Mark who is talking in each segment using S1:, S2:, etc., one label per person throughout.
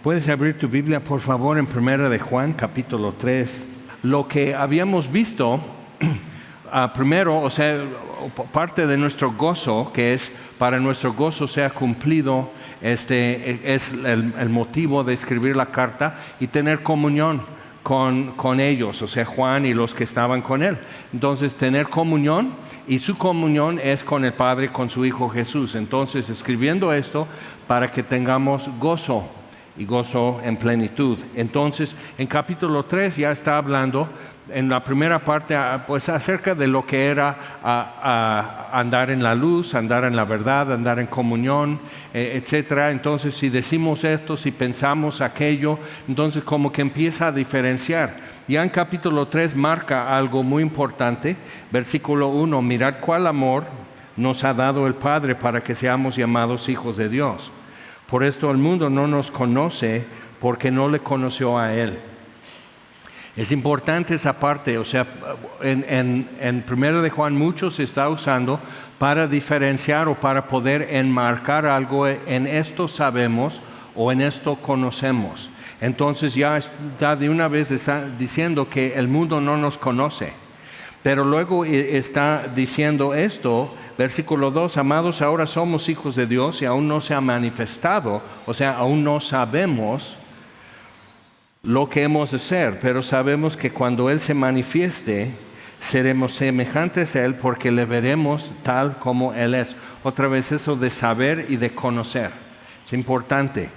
S1: Puedes abrir tu Biblia, por favor, en Primera de Juan, capítulo 3. Lo que habíamos visto primero, o sea, parte de nuestro gozo, que es para nuestro gozo sea cumplido, es el motivo de escribir la carta y tener comunión con ellos, o sea, Juan y los que estaban con él. Entonces, tener comunión, y su comunión es con el Padre, con su Hijo Jesús. Entonces, escribiendo esto para que tengamos gozo y gozo en plenitud. Entonces, en capítulo 3 ya está hablando en la primera parte pues acerca de lo que era andar en la luz, andar en la verdad, andar en comunión, etcétera. Entonces, si decimos esto, si pensamos aquello, entonces como que empieza a diferenciar. Ya en capítulo 3 marca algo muy importante, versículo 1, mirad cuál amor nos ha dado el Padre para que seamos llamados hijos de Dios. Por esto el mundo no nos conoce porque no le conoció a Él. Es importante esa parte, o sea, en Primera de Juan mucho se está usando para diferenciar o para poder enmarcar algo, en esto sabemos o en esto conocemos. Entonces ya está de una vez diciendo que el mundo no nos conoce, pero luego está diciendo esto, versículo 2, amados, ahora somos hijos de Dios y aún no se ha manifestado, o sea, aún no sabemos lo que hemos de ser, pero sabemos que cuando Él se manifieste, seremos semejantes a Él porque le veremos tal como Él es. Otra vez eso de saber y de conocer, es importante.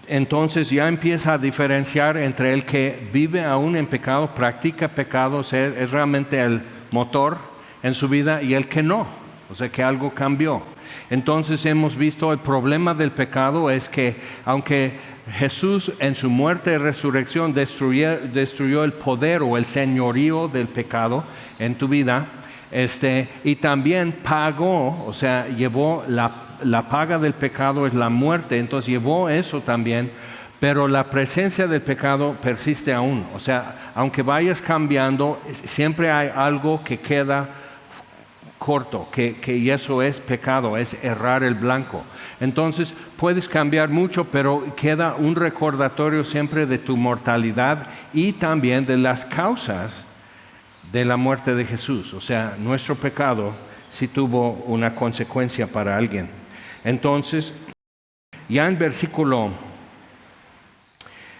S1: Entonces ya empieza a diferenciar entre el que vive aún en pecado, practica pecado, o sea, es realmente el motor en su vida, y el que no, o sea que algo cambió. Entonces hemos visto el problema del pecado es que aunque Jesús en su muerte y resurrección destruyó el poder o el señorío del pecado en tu vida, y también pagó, o sea, llevó la paga del pecado es la muerte, entonces llevó eso también, pero la presencia del pecado persiste aún. O sea, aunque vayas cambiando, siempre hay algo que queda corto, y eso es pecado, es errar el blanco. Entonces puedes cambiar mucho, pero queda un recordatorio siempre de tu mortalidad y también de las causas de la muerte de Jesús. O sea, nuestro pecado sí tuvo una consecuencia para alguien. Entonces, ya en versículo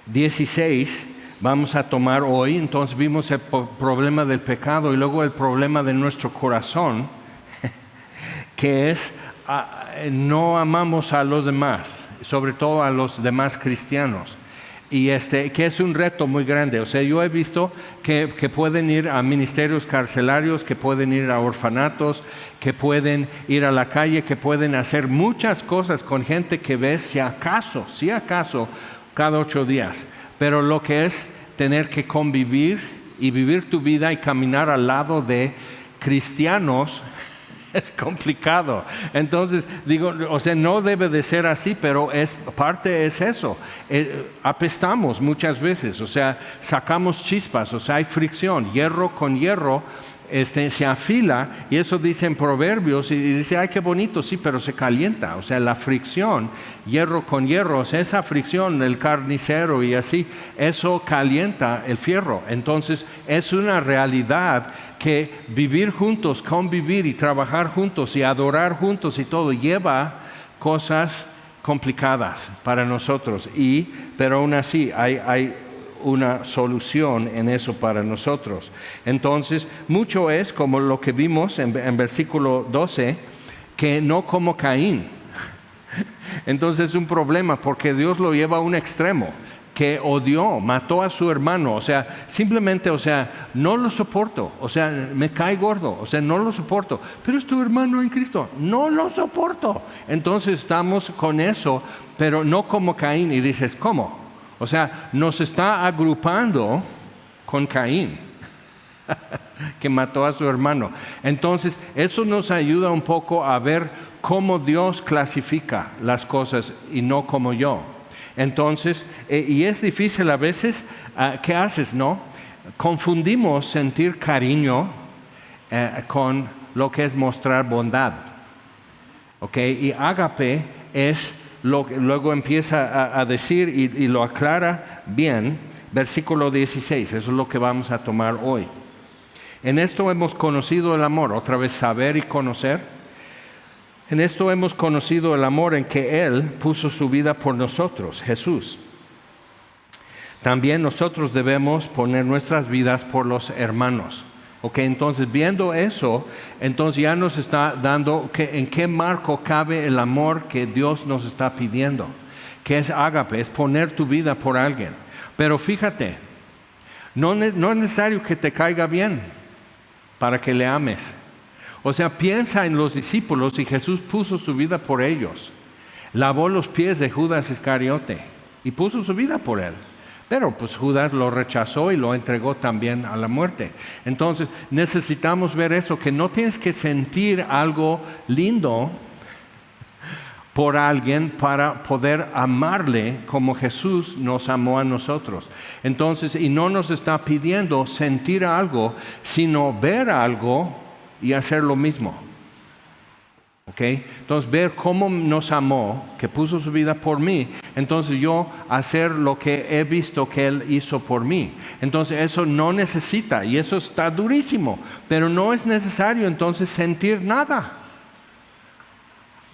S1: 16 vamos a tomar hoy, entonces vimos el problema del pecado y luego el problema de nuestro corazón, que es no amamos a los demás, sobre todo a los demás cristianos. Y que es un reto muy grande. O sea, yo he visto que pueden ir a ministerios carcelarios, que pueden ir a orfanatos, que pueden ir a la calle, que pueden hacer muchas cosas con gente que ves si acaso, cada 8 días. Pero lo que es tener que convivir y vivir tu vida y caminar al lado de cristianos es complicado. Entonces digo, o sea, no debe de ser así, pero parte es eso. Apestamos muchas veces, o sea, sacamos chispas, o sea, hay fricción, hierro con hierro. Se afila, y eso dice en Proverbios, y dice, ay, qué bonito, sí, pero se calienta. O sea, la fricción, hierro con hierro, o sea, esa fricción del carnicero y así, eso calienta el fierro. Entonces, es una realidad que vivir juntos, convivir y trabajar juntos y adorar juntos y todo, lleva cosas complicadas para nosotros, pero aún así hay una solución en eso para nosotros. Entonces, mucho es como lo que vimos en versículo 12, que no como Caín. Entonces es un problema porque Dios lo lleva a un extremo, que odió, mató a su hermano, o sea, simplemente, o sea, no lo soporto, o sea, me cae gordo, o sea, no lo soporto, pero es tu hermano en Cristo, no lo soporto. Entonces estamos con eso, pero no como Caín, y dices, ¿cómo? O sea, nos está agrupando con Caín, que mató a su hermano. Entonces, eso nos ayuda un poco a ver cómo Dios clasifica las cosas y no como yo. Entonces, y es difícil a veces, ¿qué haces, no? Confundimos sentir cariño con lo que es mostrar bondad. ¿Ok? Y ágape es luego empieza a decir y lo aclara bien, versículo 16, eso es lo que vamos a tomar hoy. En esto hemos conocido el amor, otra vez saber y conocer. En esto hemos conocido el amor en que Él puso su vida por nosotros, Jesús. También nosotros debemos poner nuestras vidas por los hermanos. Ok, entonces viendo eso, entonces ya nos está dando en qué marco cabe el amor que Dios nos está pidiendo, que es ágape, es poner tu vida por alguien. Pero fíjate, no es necesario que te caiga bien para que le ames. O sea, piensa en los discípulos y Jesús puso su vida por ellos. Lavó los pies de Judas Iscariote y puso su vida por él. Pero pues Judas lo rechazó y lo entregó también a la muerte. Entonces necesitamos ver eso, que no tienes que sentir algo lindo por alguien para poder amarle como Jesús nos amó a nosotros. Entonces, y no nos está pidiendo sentir algo, sino ver algo y hacer lo mismo. ¿Okay? Entonces ver cómo nos amó, que puso su vida por mí, entonces yo hacer lo que he visto que Él hizo por mí. Entonces eso no necesita, y eso está durísimo, pero no es necesario entonces sentir nada.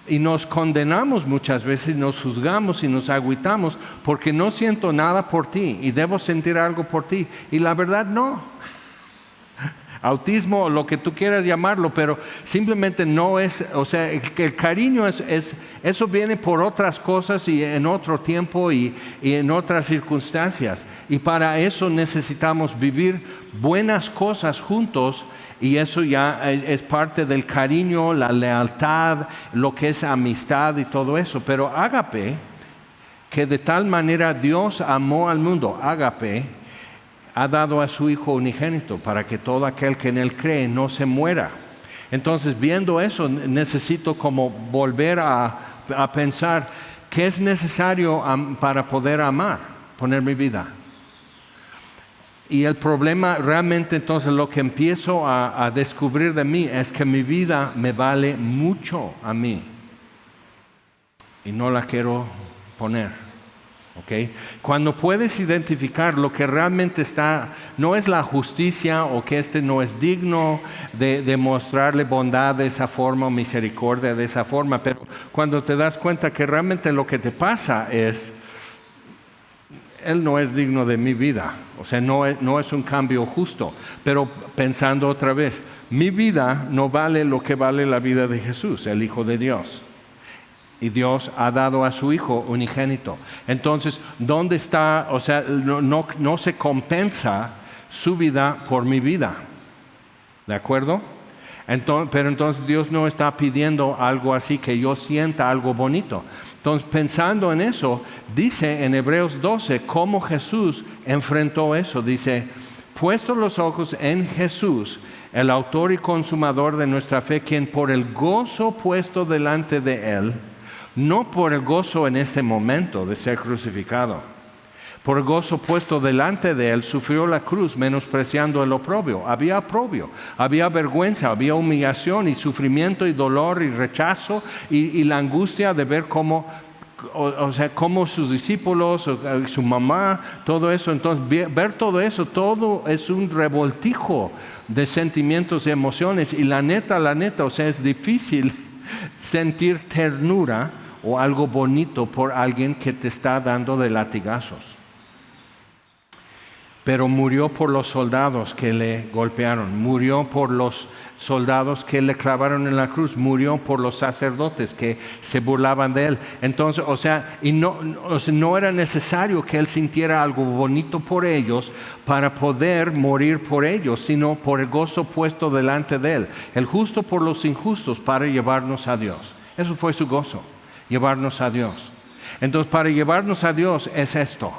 S1: Y nos condenamos muchas veces, nos juzgamos y nos agüitamos porque no siento nada por ti y debo sentir algo por ti. Y la verdad no. Autismo, lo que tú quieras llamarlo, pero simplemente no es, o sea, el cariño eso viene por otras cosas y en otro tiempo y en otras circunstancias. Y para eso necesitamos vivir buenas cosas juntos, y eso ya es parte del cariño, la lealtad, lo que es amistad y todo eso. Pero ágape, que de tal manera Dios amó al mundo, ágape, ha dado a su Hijo unigénito para que todo aquel que en Él cree no se muera. Entonces, viendo eso, necesito como volver a pensar qué es necesario para poder amar, poner mi vida. Y el problema realmente entonces lo que empiezo a descubrir de mí es que mi vida me vale mucho a mí y no la quiero poner. Okay. Cuando puedes identificar lo que realmente no es la justicia o que no es digno de mostrarle bondad de esa forma o misericordia de esa forma, pero cuando te das cuenta que realmente lo que te pasa es, Él no es digno de mi vida, o sea, no es un cambio justo, pero pensando otra vez, mi vida no vale lo que vale la vida de Jesús, el Hijo de Dios. Y Dios ha dado a su Hijo unigénito. Entonces, ¿dónde está? O sea, no se compensa su vida por mi vida. ¿De acuerdo? Pero entonces Dios no está pidiendo algo así, que yo sienta algo bonito. Entonces, pensando en eso, dice en Hebreos 12 cómo Jesús enfrentó eso. Dice, puestos los ojos en Jesús, el autor y consumador de nuestra fe, quien por el gozo puesto delante de Él, no por el gozo en ese momento de ser crucificado, por el gozo puesto delante de Él, sufrió la cruz, menospreciando el oprobio. Había oprobio, había vergüenza, había humillación y sufrimiento y dolor y rechazo y la angustia de ver cómo sus discípulos, su mamá, todo eso. Entonces, ver todo eso, todo es un revoltijo de sentimientos y emociones. Y la neta, o sea, es difícil sentir ternura o algo bonito por alguien que te está dando de latigazos. Pero murió por los soldados que le golpearon, murió por los soldados que le clavaron en la cruz, murió por los sacerdotes que se burlaban de Él. Entonces, no era necesario que Él sintiera algo bonito por ellos para poder morir por ellos, sino por el gozo puesto delante de Él. El justo por los injustos para llevarnos a Dios. Eso fue su gozo, llevarnos a Dios. Entonces, para llevarnos a Dios es esto.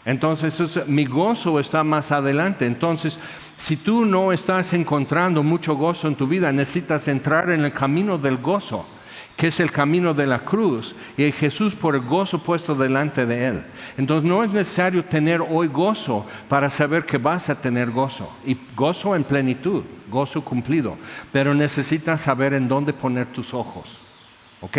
S1: Entonces, mi gozo está más adelante. Entonces, si tú no estás encontrando mucho gozo en tu vida, necesitas entrar en el camino del gozo, que es el camino de la cruz, y Jesús por el gozo puesto delante de Él. Entonces, no es necesario tener hoy gozo para saber que vas a tener gozo, y gozo en plenitud, gozo cumplido, pero necesitas saber en dónde poner tus ojos. ¿Ok?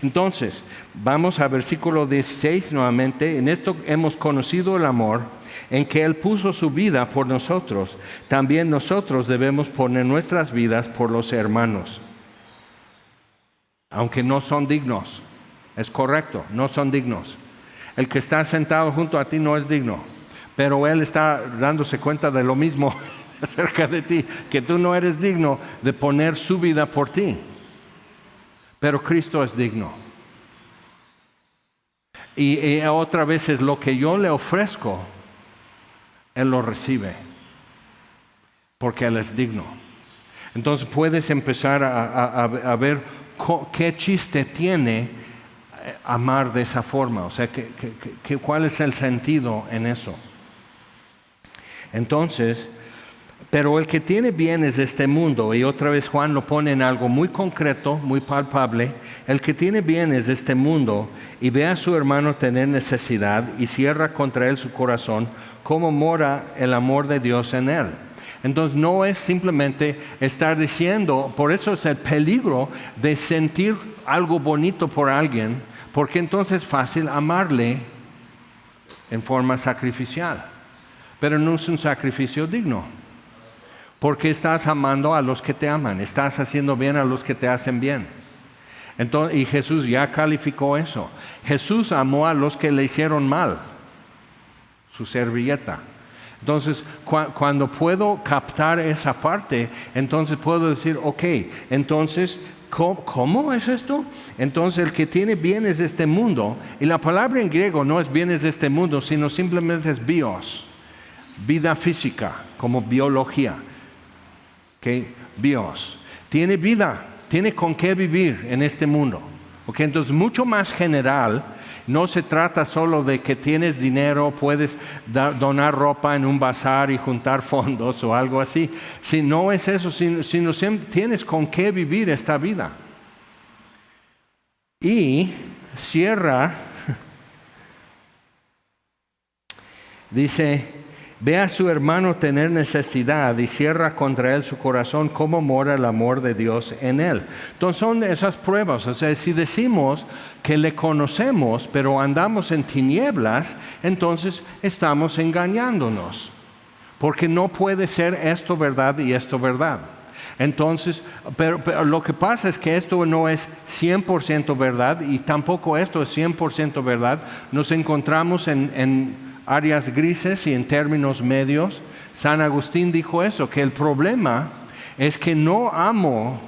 S1: Entonces, vamos a versículo 16 nuevamente. En esto hemos conocido el amor, en que Él puso su vida por nosotros. También nosotros debemos poner nuestras vidas por los hermanos. Aunque no son dignos. Es correcto, no son dignos. El que está sentado junto a ti no es digno, pero Él está dándose cuenta de lo mismo acerca de ti, que tú no eres digno de poner su vida por ti. Pero Cristo es digno. Y otra vez es lo que yo le ofrezco, Él lo recibe, porque Él es digno. Entonces puedes empezar a ver qué chiste tiene amar de esa forma. O sea, ¿cuál es el sentido en eso? Entonces, pero el que tiene bienes de este mundo, y otra vez Juan lo pone en algo muy concreto, muy palpable, el que tiene bienes de este mundo y ve a su hermano tener necesidad y cierra contra él su corazón, ¿cómo mora el amor de Dios en él? Entonces no es simplemente estar diciendo, por eso es el peligro de sentir algo bonito por alguien, porque entonces es fácil amarle en forma sacrificial, pero no es un sacrificio digno. Porque estás amando a los que te aman, estás haciendo bien a los que te hacen bien. Entonces, y Jesús ya calificó eso. Jesús amó a los que le hicieron mal, su servilleta. Entonces, cuando puedo captar esa parte, entonces puedo decir, ok, entonces, ¿cómo es esto? Entonces, el que tiene bienes de este mundo, y la palabra en griego no es bienes de este mundo, sino simplemente es bios, vida física, como biología. Okay. Bios, tiene vida, tiene con qué vivir en este mundo. Okay. Entonces, mucho más general, no se trata solo de que tienes dinero, puedes donar ropa en un bazar y juntar fondos o algo así. Si no es eso, sino tienes con qué vivir esta vida. Y cierra, dice, ve a su hermano tener necesidad y cierra contra él su corazón, ¿cómo mora el amor de Dios en él? Entonces son esas pruebas. O sea, si decimos que le conocemos, pero andamos en tinieblas, entonces estamos engañándonos. Porque no puede ser esto verdad y esto verdad. Entonces, pero lo que pasa es que esto no es 100% verdad y tampoco esto es 100% verdad. Nos encontramos en áreas grises y en términos medios. San Agustín dijo eso, que el problema es que no amo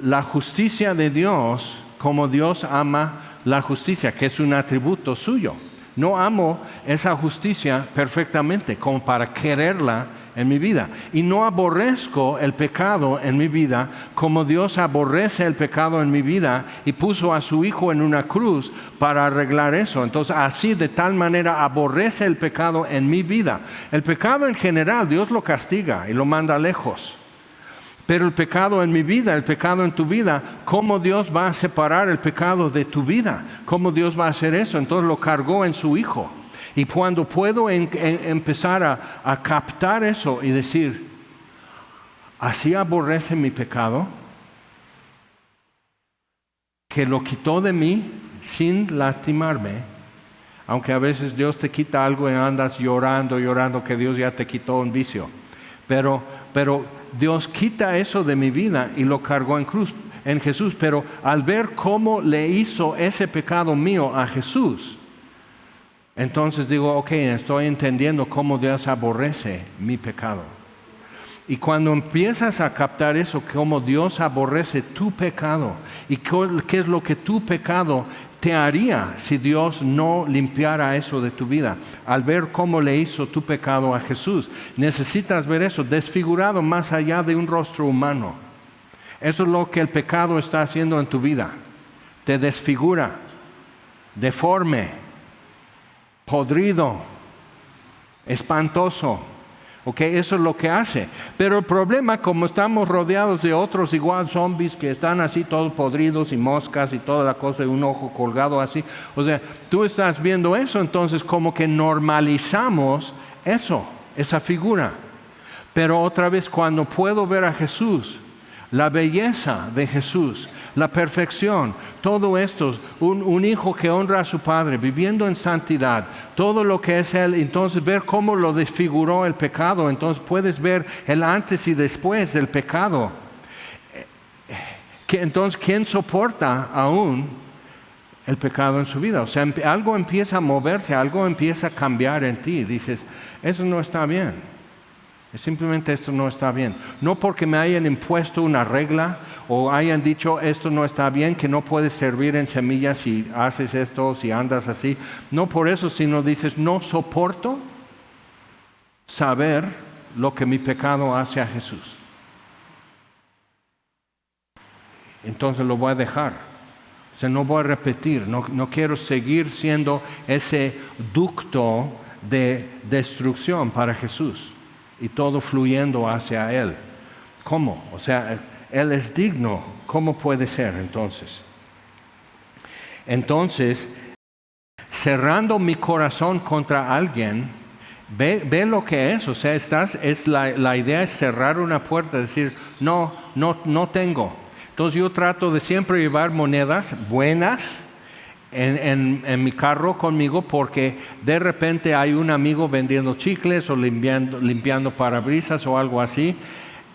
S1: la justicia de Dios como Dios ama la justicia, que es un atributo suyo. No amo esa justicia perfectamente como para quererla en mi vida. Y no aborrezco el pecado en mi vida como Dios aborrece el pecado en mi vida y puso a su Hijo en una cruz para arreglar eso. Entonces, así de tal manera aborrece el pecado en mi vida. El pecado en general, Dios lo castiga y lo manda lejos. Pero el pecado en mi vida, el pecado en tu vida, ¿cómo Dios va a separar el pecado de tu vida? ¿Cómo Dios va a hacer eso? Entonces lo cargó en su Hijo. Y cuando puedo empezar a captar eso y decir, así aborrece mi pecado, que lo quitó de mí sin lastimarme, aunque a veces Dios te quita algo y andas llorando que Dios ya te quitó un vicio. Pero Dios quita eso de mi vida y lo cargó en Jesús. Pero al ver cómo le hizo ese pecado mío a Jesús, entonces digo, ok, estoy entendiendo cómo Dios aborrece mi pecado. Y cuando empiezas a captar eso, cómo Dios aborrece tu pecado y qué es lo que tu pecado te haría si Dios no limpiara eso de tu vida. Al ver cómo le hizo tu pecado a Jesús, necesitas ver eso desfigurado más allá de un rostro humano. Eso es lo que el pecado está haciendo en tu vida. Te desfigura, deforme, podrido, espantoso. Okay, eso es lo que hace. Pero el problema, como estamos rodeados de otros igual zombies que están así todos podridos y moscas y toda la cosa y un ojo colgado así. O sea, tú estás viendo eso, entonces como que normalizamos eso, esa figura. Pero otra vez cuando puedo ver a Jesús, la belleza de Jesús, la perfección, todo esto, un hijo que honra a su padre, viviendo en santidad, todo lo que es Él, entonces ver cómo lo desfiguró el pecado, entonces puedes ver el antes y después del pecado. Entonces, ¿quién soporta aún el pecado en su vida? O sea, algo empieza a moverse, algo empieza a cambiar en ti. Dices, eso no está bien. Simplemente esto no está bien. No porque me hayan impuesto una regla o hayan dicho esto no está bien, que no puedes servir en semillas si haces esto, si andas así. No por eso, sino dices, no soporto saber lo que mi pecado hace a Jesús. Entonces lo voy a dejar. O sea, no voy a repetir, no quiero seguir siendo ese ducto de destrucción para Jesús y todo fluyendo hacia Él. ¿Cómo? O sea, Él es digno. ¿Cómo puede ser entonces? Entonces, cerrando mi corazón contra alguien, ve lo que es. O sea, la idea es cerrar una puerta, decir, no tengo. Entonces yo trato de siempre llevar monedas buenas en mi carro conmigo, porque de repente hay un amigo vendiendo chicles o limpiando parabrisas o algo así.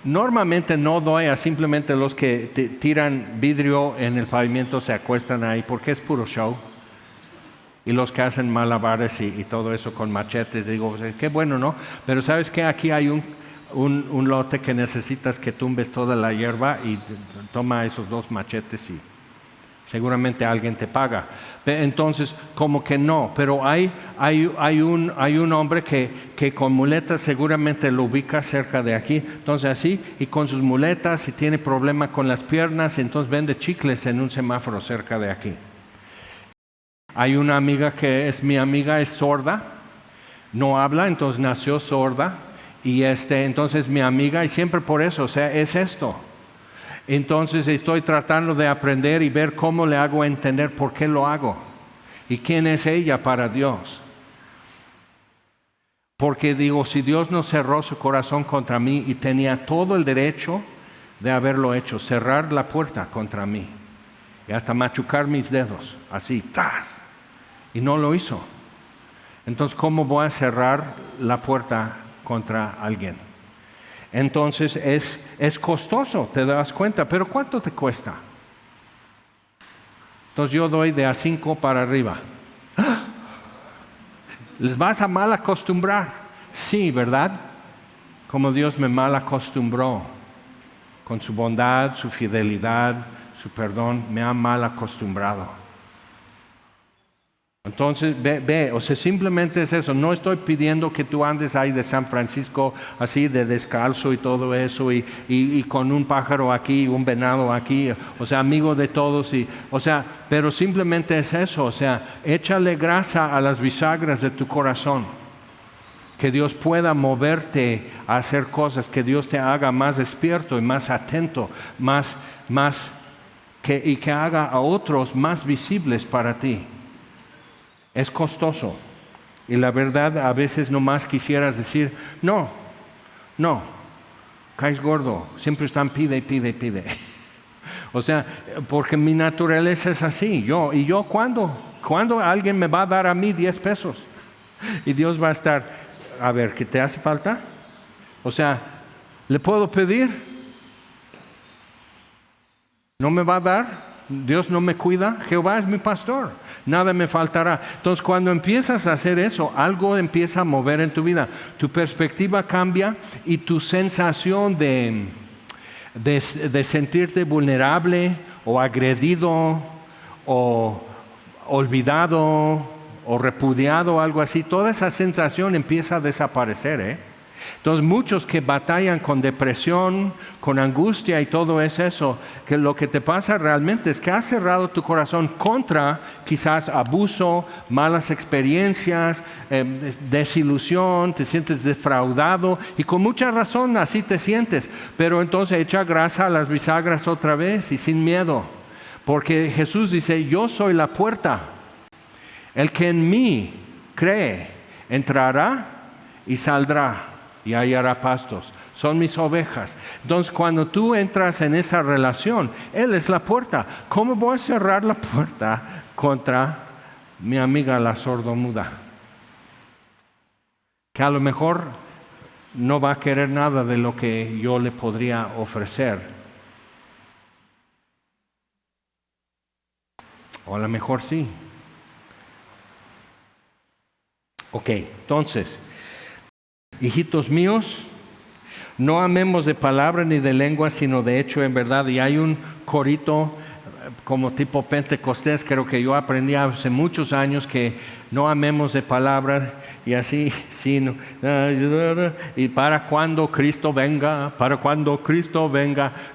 S1: Normalmente no doy a simplemente los que tiran vidrio en el pavimento, se acuestan ahí, porque es puro show. Y los que hacen malabares y todo eso con machetes, digo, qué bueno, ¿no? Pero ¿sabes qué? Aquí hay un lote que necesitas que tumbes toda la hierba y toma esos 2 machetes y seguramente alguien te paga. Entonces, como que no, pero hay un hombre que con muletas seguramente lo ubica cerca de aquí, entonces así, y con sus muletas, y tiene problema con las piernas, entonces vende chicles en un semáforo cerca de aquí. Hay una amiga que es mi amiga, es sorda, no habla, entonces nació sorda. Y entonces mi amiga, y siempre por eso, o sea, es esto. Entonces estoy tratando de aprender y ver cómo le hago entender por qué lo hago. Y quién es ella para Dios. Porque digo, si Dios no cerró su corazón contra mí y tenía todo el derecho de haberlo hecho, cerrar la puerta contra mí. Y hasta machucar mis dedos, así, ¡tas! Y no lo hizo. Entonces, ¿cómo voy a cerrar la puerta contra alguien? Entonces es costoso, te das cuenta, pero ¿cuánto te cuesta? Entonces yo doy de a 5 para arriba. ¡Ah! ¿Les vas a mal acostumbrar? Sí, ¿verdad? Como Dios me mal acostumbró, con su bondad, su fidelidad, su perdón, me ha mal acostumbrado. Entonces, ve, o sea, simplemente es eso. No estoy pidiendo que tú andes ahí de San Francisco así de descalzo y todo eso y con un pájaro aquí, un venado aquí, o sea, amigo de todos, o sea, pero simplemente es eso, o sea, échale grasa a las bisagras de tu corazón. Que Dios pueda moverte a hacer cosas, que Dios te haga más despierto y más atento, y que haga a otros más visibles para ti. Es costoso. Y la verdad, a veces nomás quisieras decir, no, caes gordo, siempre están pide. O sea, porque mi naturaleza es así. ¿Cuándo alguien me va a dar a mí 10 pesos? Y Dios va a estar, a ver, ¿qué te hace falta? O sea, ¿le puedo pedir? ¿No me va a dar? Dios no me cuida, Jehová es mi pastor, nada me faltará. Entonces cuando empiezas a hacer eso, algo empieza a mover en tu vida, tu perspectiva cambia y tu sensación de sentirte vulnerable o agredido o olvidado o repudiado o algo así, toda esa sensación empieza a desaparecer, Entonces muchos que batallan con depresión, con angustia y todo eso, que lo que te pasa realmente es que has cerrado tu corazón contra quizás abuso, malas experiencias, desilusión, te sientes defraudado y con mucha razón así te sientes, pero entonces echa grasa a las bisagras otra vez y sin miedo, porque Jesús dice, yo soy la puerta, el que en mí cree entrará y saldrá y hallará pastos. son mis ovejas. Entonces, cuando tú entras en esa relación, Él es la puerta. ¿Cómo voy a cerrar la puerta contra mi amiga la sordomuda? Que a lo mejor no va a querer nada de lo que yo le podría ofrecer. O a lo mejor sí. Ok, entonces, hijitos míos, no amemos de palabra ni de lengua, sino de hecho en verdad. Y hay un corito como tipo pentecostés, creo que yo aprendí hace muchos años, que no amemos de palabra y así, sino, y para cuando Cristo venga,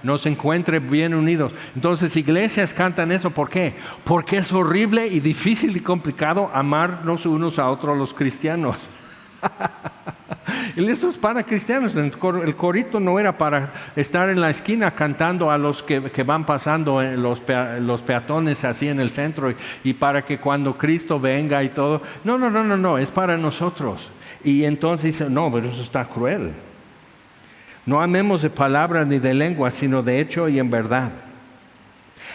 S1: nos encuentre bien unidos. Entonces iglesias cantan eso, ¿por qué? Porque es horrible y difícil y complicado amarnos unos a otros los cristianos. Y eso es para cristianos. El corito no era para estar en la esquina cantando a los que van pasando, los peatones así en el centro, y para que cuando Cristo venga y todo. No, es para nosotros. Y entonces dice, no, pero eso está cruel. No amemos de palabra ni de lengua, sino de hecho y en verdad.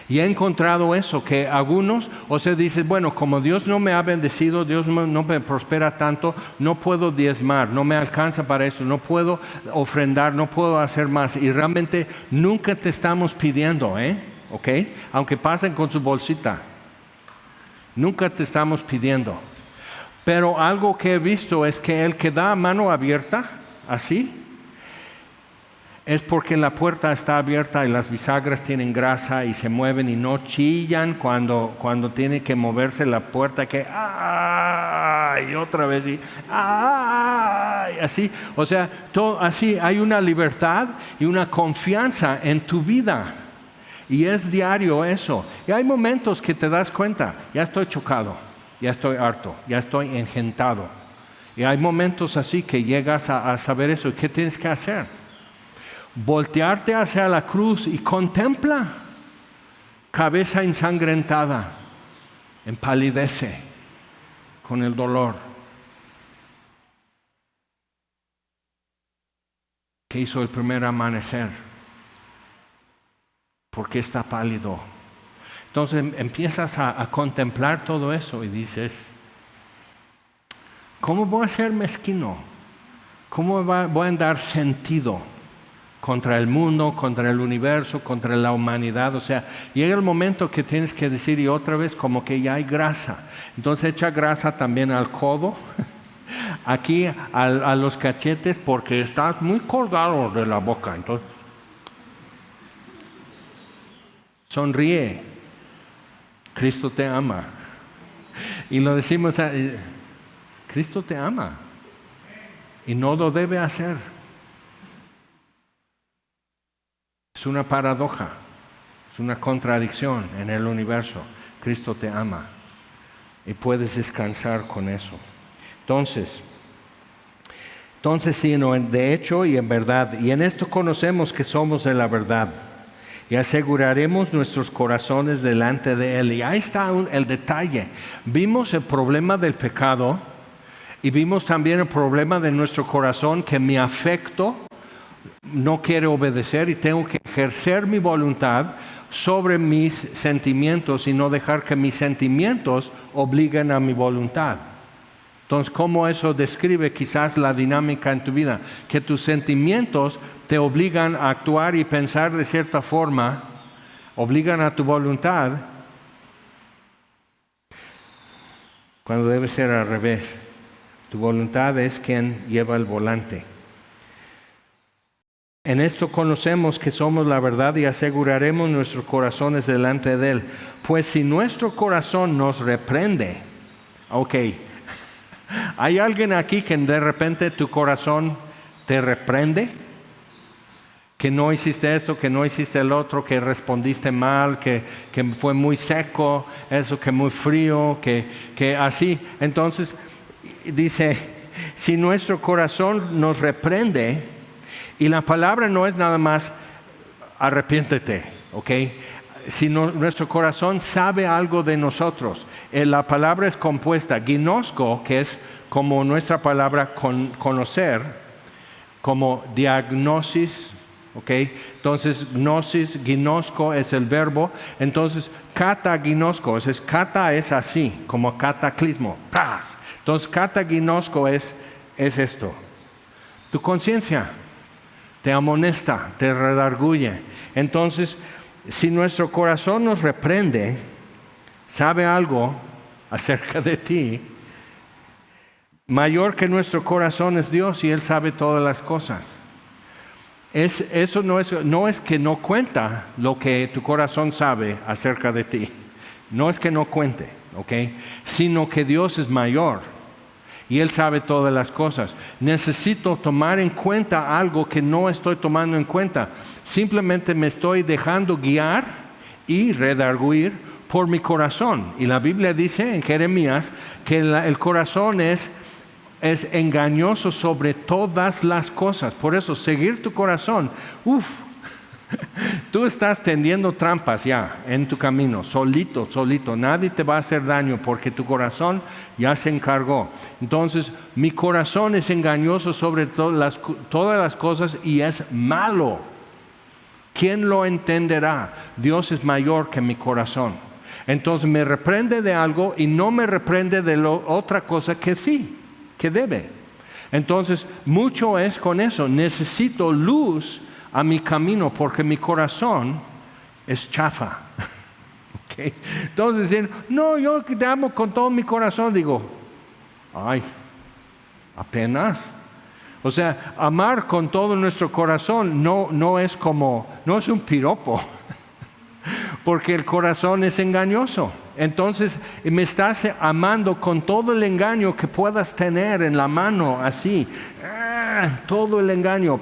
S1: Y he encontrado eso, que algunos, dicen, bueno, como Dios no me ha bendecido, Dios no me prospera tanto, no puedo diezmar, no me alcanza para eso, no puedo ofrendar, no puedo hacer más. Y realmente nunca te estamos pidiendo, ¿ok? Aunque pasen con su bolsita, nunca te estamos pidiendo. Pero algo que he visto es que el que da a mano abierta, así, es porque la puerta está abierta y las bisagras tienen grasa y se mueven y no chillan cuando tiene que moverse la puerta, que ¡ay! Otra vez y ¡ay! Así, todo así, hay una libertad y una confianza en tu vida. Y es diario eso. Y hay momentos que te das cuenta, ya estoy chocado, ya estoy harto, ya estoy engentado. Y hay momentos así que llegas a saber eso. ¿Y qué tienes que hacer? Voltearte hacia la cruz y contempla. Cabeza ensangrentada, empalidece con el dolor. ¿Qué hizo el primer amanecer? ¿Por qué está pálido? Entonces empiezas a contemplar todo eso y dices, ¿cómo voy a ser mezquino? ¿Cómo voy a dar sentido contra el mundo, contra el universo, contra la humanidad? Llega el momento que tienes que decir, y otra vez como que ya hay grasa. Entonces echa grasa también al codo, aquí a los cachetes, porque estás muy colgado de la boca. Entonces sonríe, Cristo te ama. Y lo decimos, Cristo te ama y no lo debe hacer. Es una paradoja, es una contradicción en el universo. Cristo te ama y puedes descansar con eso. Entonces sí, no, de hecho y en verdad. Y en esto conocemos que somos de la verdad y aseguraremos nuestros corazones delante de Él. Y ahí está el detalle. Vimos el problema del pecado y vimos también el problema de nuestro corazón, que mi afecto no quiere obedecer y tengo que ejercer mi voluntad sobre mis sentimientos y no dejar que mis sentimientos obliguen a mi voluntad. Entonces, ¿cómo eso describe quizás la dinámica en tu vida? Que tus sentimientos te obligan a actuar y pensar de cierta forma, obligan a tu voluntad, cuando debe ser al revés. Tu voluntad es quien lleva el volante. En esto conocemos que somos la verdad y aseguraremos nuestros corazones delante de Él. Pues si nuestro corazón nos reprende, ok, ¿hay alguien aquí que de repente tu corazón te reprende? Que no hiciste esto, que no hiciste el otro, que respondiste mal, que fue muy seco, eso, que muy frío, que así. Entonces dice, si nuestro corazón nos reprende, y la palabra no es nada más arrepiéntete, ¿ok? Si nuestro corazón sabe algo de nosotros. La palabra es compuesta, ginosko, que es como nuestra palabra conocer, como diagnosis, ¿ok? Entonces, gnosis, ginosco es el verbo. Entonces, kataginosco, kata es así, como cataclismo. ¡Paz! Entonces, kataginosco es esto. Tu conciencia te amonesta, te redarguye. Entonces, si nuestro corazón nos reprende, sabe algo acerca de ti, mayor que nuestro corazón es Dios y Él sabe todas las cosas. Eso no es que no cuenta lo que tu corazón sabe acerca de ti. No es que no cuente, ¿ok? Sino que Dios es mayor y Él sabe todas las cosas. Necesito tomar en cuenta algo que no estoy tomando en cuenta. Simplemente me estoy dejando guiar y redarguir por mi corazón. Y la Biblia dice en Jeremías que el corazón es engañoso sobre todas las cosas. Por eso, seguir tu corazón, tú estás tendiendo trampas ya en tu camino, solito. Nadie te va a hacer daño porque tu corazón ya se encargó. Entonces, mi corazón es engañoso sobre todas las cosas y es malo. ¿Quién lo entenderá? Dios es mayor que mi corazón. Entonces, me reprende de algo y no me reprende de otra cosa que sí, que debe. Entonces, mucho es con eso. Necesito luz a mi camino porque mi corazón es chafa. ¿Okay? Entonces, dicen, no, yo te amo con todo mi corazón. Digo, ay, apenas. O sea, amar con todo nuestro corazón no es un piropo. Porque el corazón es engañoso. Entonces me estás amando con todo el engaño que puedas tener en la mano, así, todo el engaño,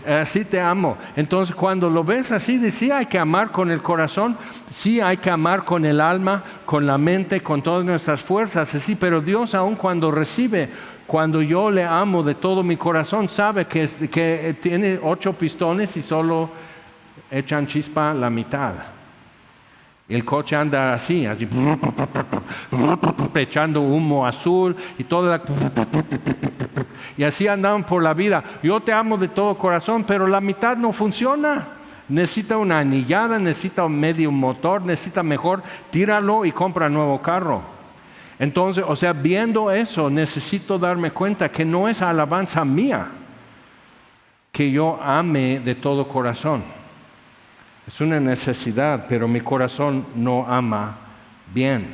S1: así te amo. Entonces cuando lo ves así, sí hay que amar con el corazón, sí hay que amar con el alma, con la mente, con todas nuestras fuerzas, así. Pero Dios, aun cuando yo le amo de todo mi corazón, sabe que tiene 8 pistones y solo echan chispa la mitad. El coche anda así echando humo azul y y así andan por la vida. Yo te amo de todo corazón, pero la mitad no funciona. Necesita una anillada, necesita medio motor, necesita mejor, tíralo y compra nuevo carro. Entonces, viendo eso, necesito darme cuenta que no es alabanza mía que yo ame de todo corazón. Es una necesidad, pero mi corazón no ama bien.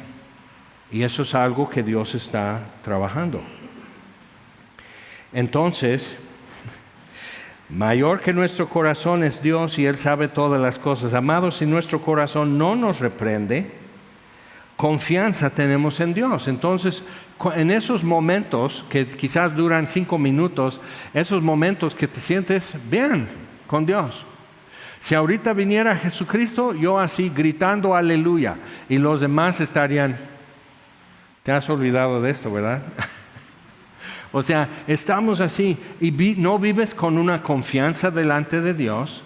S1: Y eso es algo que Dios está trabajando. Entonces, mayor que nuestro corazón es Dios y Él sabe todas las cosas. Amados, si nuestro corazón no nos reprende, confianza tenemos en Dios. Entonces, en esos momentos que quizás duran 5 minutos, esos momentos que te sientes bien con Dios. Si ahorita viniera Jesucristo, yo así gritando aleluya, y los demás estarían, te has olvidado de esto, ¿verdad? Estamos así, y no vives con una confianza delante de Dios,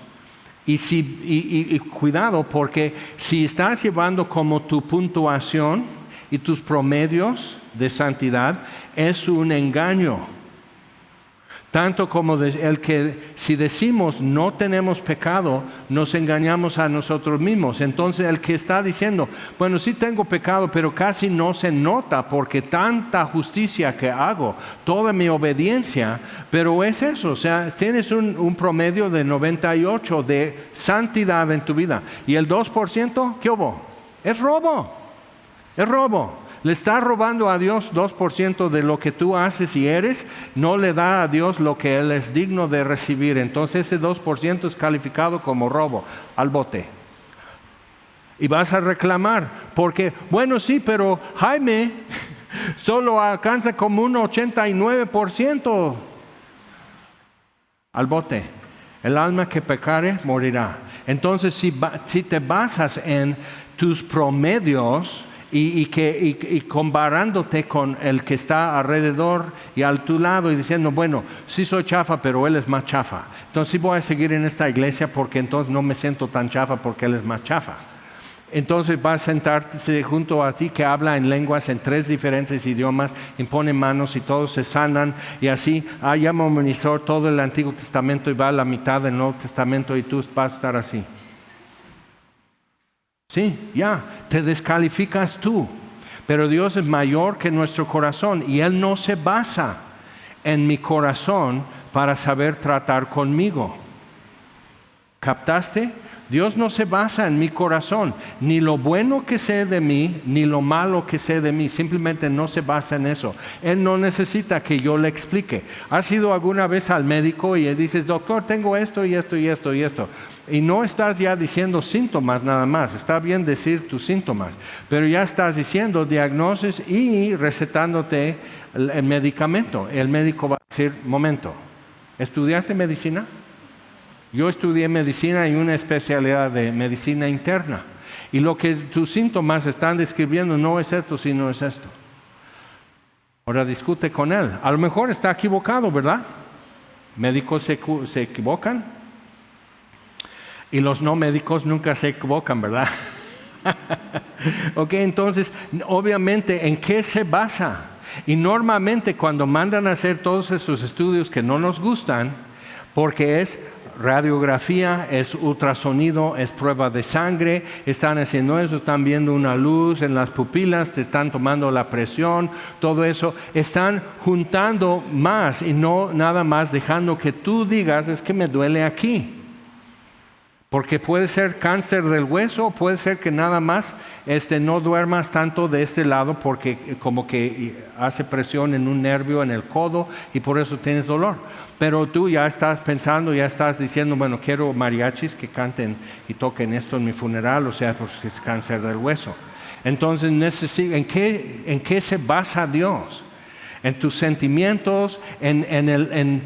S1: y cuidado, porque si estás llevando como tu puntuación y tus promedios de santidad, es un engaño. Tanto como el que si decimos no tenemos pecado, nos engañamos a nosotros mismos. Entonces el que está diciendo, bueno, sí tengo pecado, pero casi no se nota porque tanta justicia que hago, toda mi obediencia, pero es eso, tienes un promedio de 98 de santidad en tu vida. ¿Y el 2%? ¿Qué hubo? Es robo. Le estás robando a Dios 2% de lo que tú haces y eres, no le da a Dios lo que Él es digno de recibir. Entonces ese 2% es calificado como robo, al bote. Y vas a reclamar, porque, bueno, sí, pero Jaime solo alcanza como un 89%. Al bote. El alma que pecare morirá. Entonces si te basas en tus promedios, y comparándote con el que está alrededor y a tu lado y diciendo, bueno, sí soy chafa, pero él es más chafa. Entonces sí voy a seguir en esta iglesia porque entonces no me siento tan chafa porque él es más chafa. Entonces va a sentarse junto a ti que habla en lenguas en 3 diferentes idiomas, impone manos y todos se sanan y así, ya memorizó todo el Antiguo Testamento y va a la mitad del Nuevo Testamento y tú vas a estar así. Sí, ya, te descalificas tú. Pero Dios es mayor que nuestro corazón y Él no se basa en mi corazón para saber tratar conmigo. ¿Captaste? Dios no se basa en mi corazón, ni lo bueno que sé de mí, ni lo malo que sé de mí, simplemente no se basa en eso. Él no necesita que yo le explique. ¿Has ido alguna vez al médico y le dices, doctor, tengo esto y esto y esto y esto? Y no estás ya diciendo síntomas nada más, está bien decir tus síntomas, pero ya estás diciendo diagnosis y recetándote el medicamento. El médico va a decir, momento, ¿estudiaste medicina? Yo estudié medicina y una especialidad de medicina interna. Y lo que tus síntomas están describiendo no es esto, sino es esto. Ahora discute con él. A lo mejor está equivocado, ¿verdad? Médicos se equivocan. Y los no médicos nunca se equivocan, ¿verdad? Ok, entonces, obviamente, ¿en qué se basa? Y normalmente cuando mandan a hacer todos esos estudios que no nos gustan, porque es radiografía, es ultrasonido, es prueba de sangre, están haciendo eso, están viendo una luz en las pupilas, te están tomando la presión, todo eso, están juntando más y no nada más dejando que tú digas, es que me duele aquí. Porque puede ser cáncer del hueso, puede ser que nada más no duermas tanto de este lado porque como que hace presión en un nervio en el codo y por eso tienes dolor. Pero tú ya estás pensando, ya estás diciendo, bueno, quiero mariachis que canten y toquen esto en mi funeral, o sea, pues es cáncer del hueso. Entonces, ¿en qué se basa Dios? En tus sentimientos, en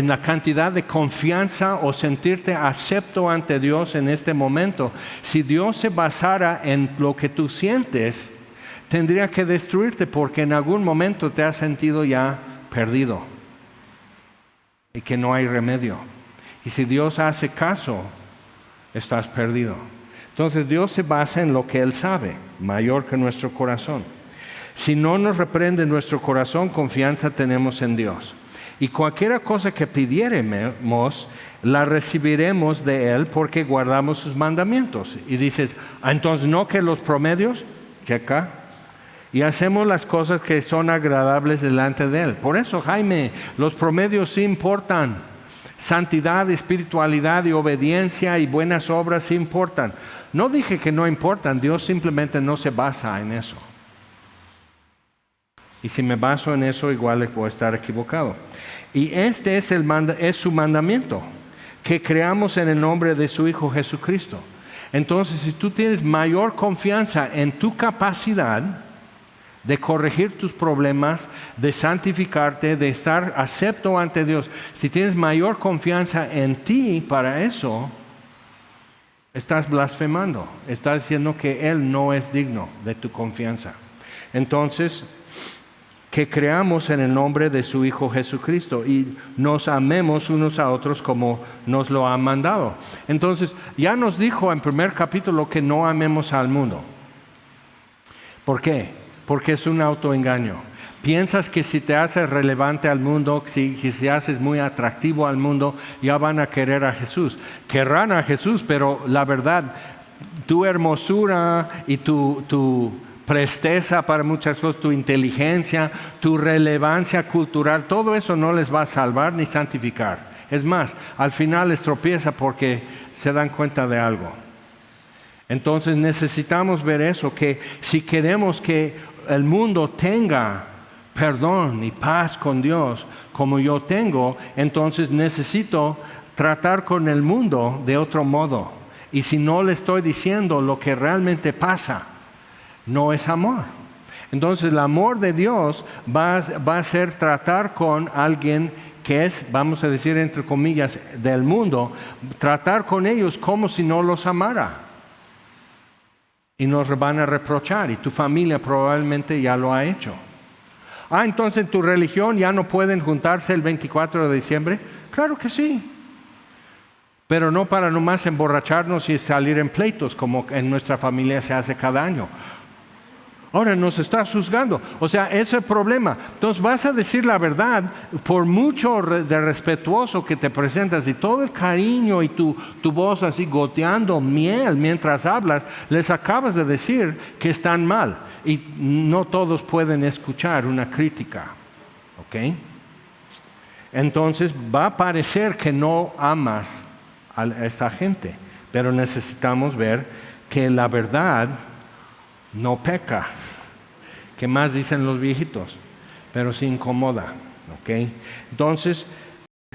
S1: la cantidad de confianza o sentirte acepto ante Dios en este momento. Si Dios se basara en lo que tú sientes, tendría que destruirte porque en algún momento te has sentido ya perdido y que no hay remedio. Y si Dios hace caso, estás perdido. Entonces Dios se basa en lo que Él sabe, mayor que nuestro corazón. Si no nos reprende nuestro corazón, confianza tenemos en Dios. Y cualquier cosa que pidiéremos, la recibiremos de Él porque guardamos sus mandamientos. Y dices, entonces no que los promedios, checa, y hacemos las cosas que son agradables delante de Él. Por eso, Jaime, los promedios sí importan. Santidad, espiritualidad y obediencia y buenas obras sí importan. No dije que no importan, Dios simplemente no se basa en eso. Y si me baso en eso, igual puedo estar equivocado. Y este es su mandamiento, que creamos en el nombre de su Hijo Jesucristo. Entonces, si tú tienes mayor confianza en tu capacidad de corregir tus problemas, de santificarte, de estar acepto ante Dios, si tienes mayor confianza en ti para eso, estás blasfemando. Estás diciendo que Él no es digno de tu confianza. Entonces, que creamos en el nombre de su Hijo Jesucristo y nos amemos unos a otros como nos lo ha mandado. Entonces, ya nos dijo en primer capítulo que no amemos al mundo. ¿Por qué? Porque es un autoengaño. Piensas que si te haces relevante al mundo, si te haces muy atractivo al mundo, ya van a querer a Jesús. Querrán a Jesús, pero la verdad, tu hermosura y tu presteza para muchas cosas, tu inteligencia, tu relevancia cultural, todo eso no les va a salvar ni santificar. Es más, al final les tropieza porque se dan cuenta de algo. Entonces necesitamos ver eso, que si queremos que el mundo tenga perdón y paz con Dios como yo tengo, entonces necesito tratar con el mundo de otro modo. Y si no le estoy diciendo lo que realmente pasa, no es amor. Entonces el amor de Dios va a ser tratar con alguien que es, vamos a decir entre comillas, del mundo, tratar con ellos como si no los amara. Y nos van a reprochar y tu familia probablemente ya lo ha hecho. Entonces en tu religión ya no pueden juntarse el 24 de diciembre. Claro que sí. Pero no para nomás emborracharnos y salir en pleitos como en nuestra familia se hace cada año. Ahora nos estás juzgando. O sea, ese es el problema. Entonces vas a decir la verdad, por mucho de respetuoso que te presentas y todo el cariño y tu voz así goteando miel mientras hablas, les acabas de decir que están mal. Y no todos pueden escuchar una crítica. ¿Ok? Entonces va a parecer que no amas a esa gente, pero necesitamos ver que la verdad no peca. ¿Qué más dicen los viejitos? Pero sí incomoda. ¿Ok? Entonces,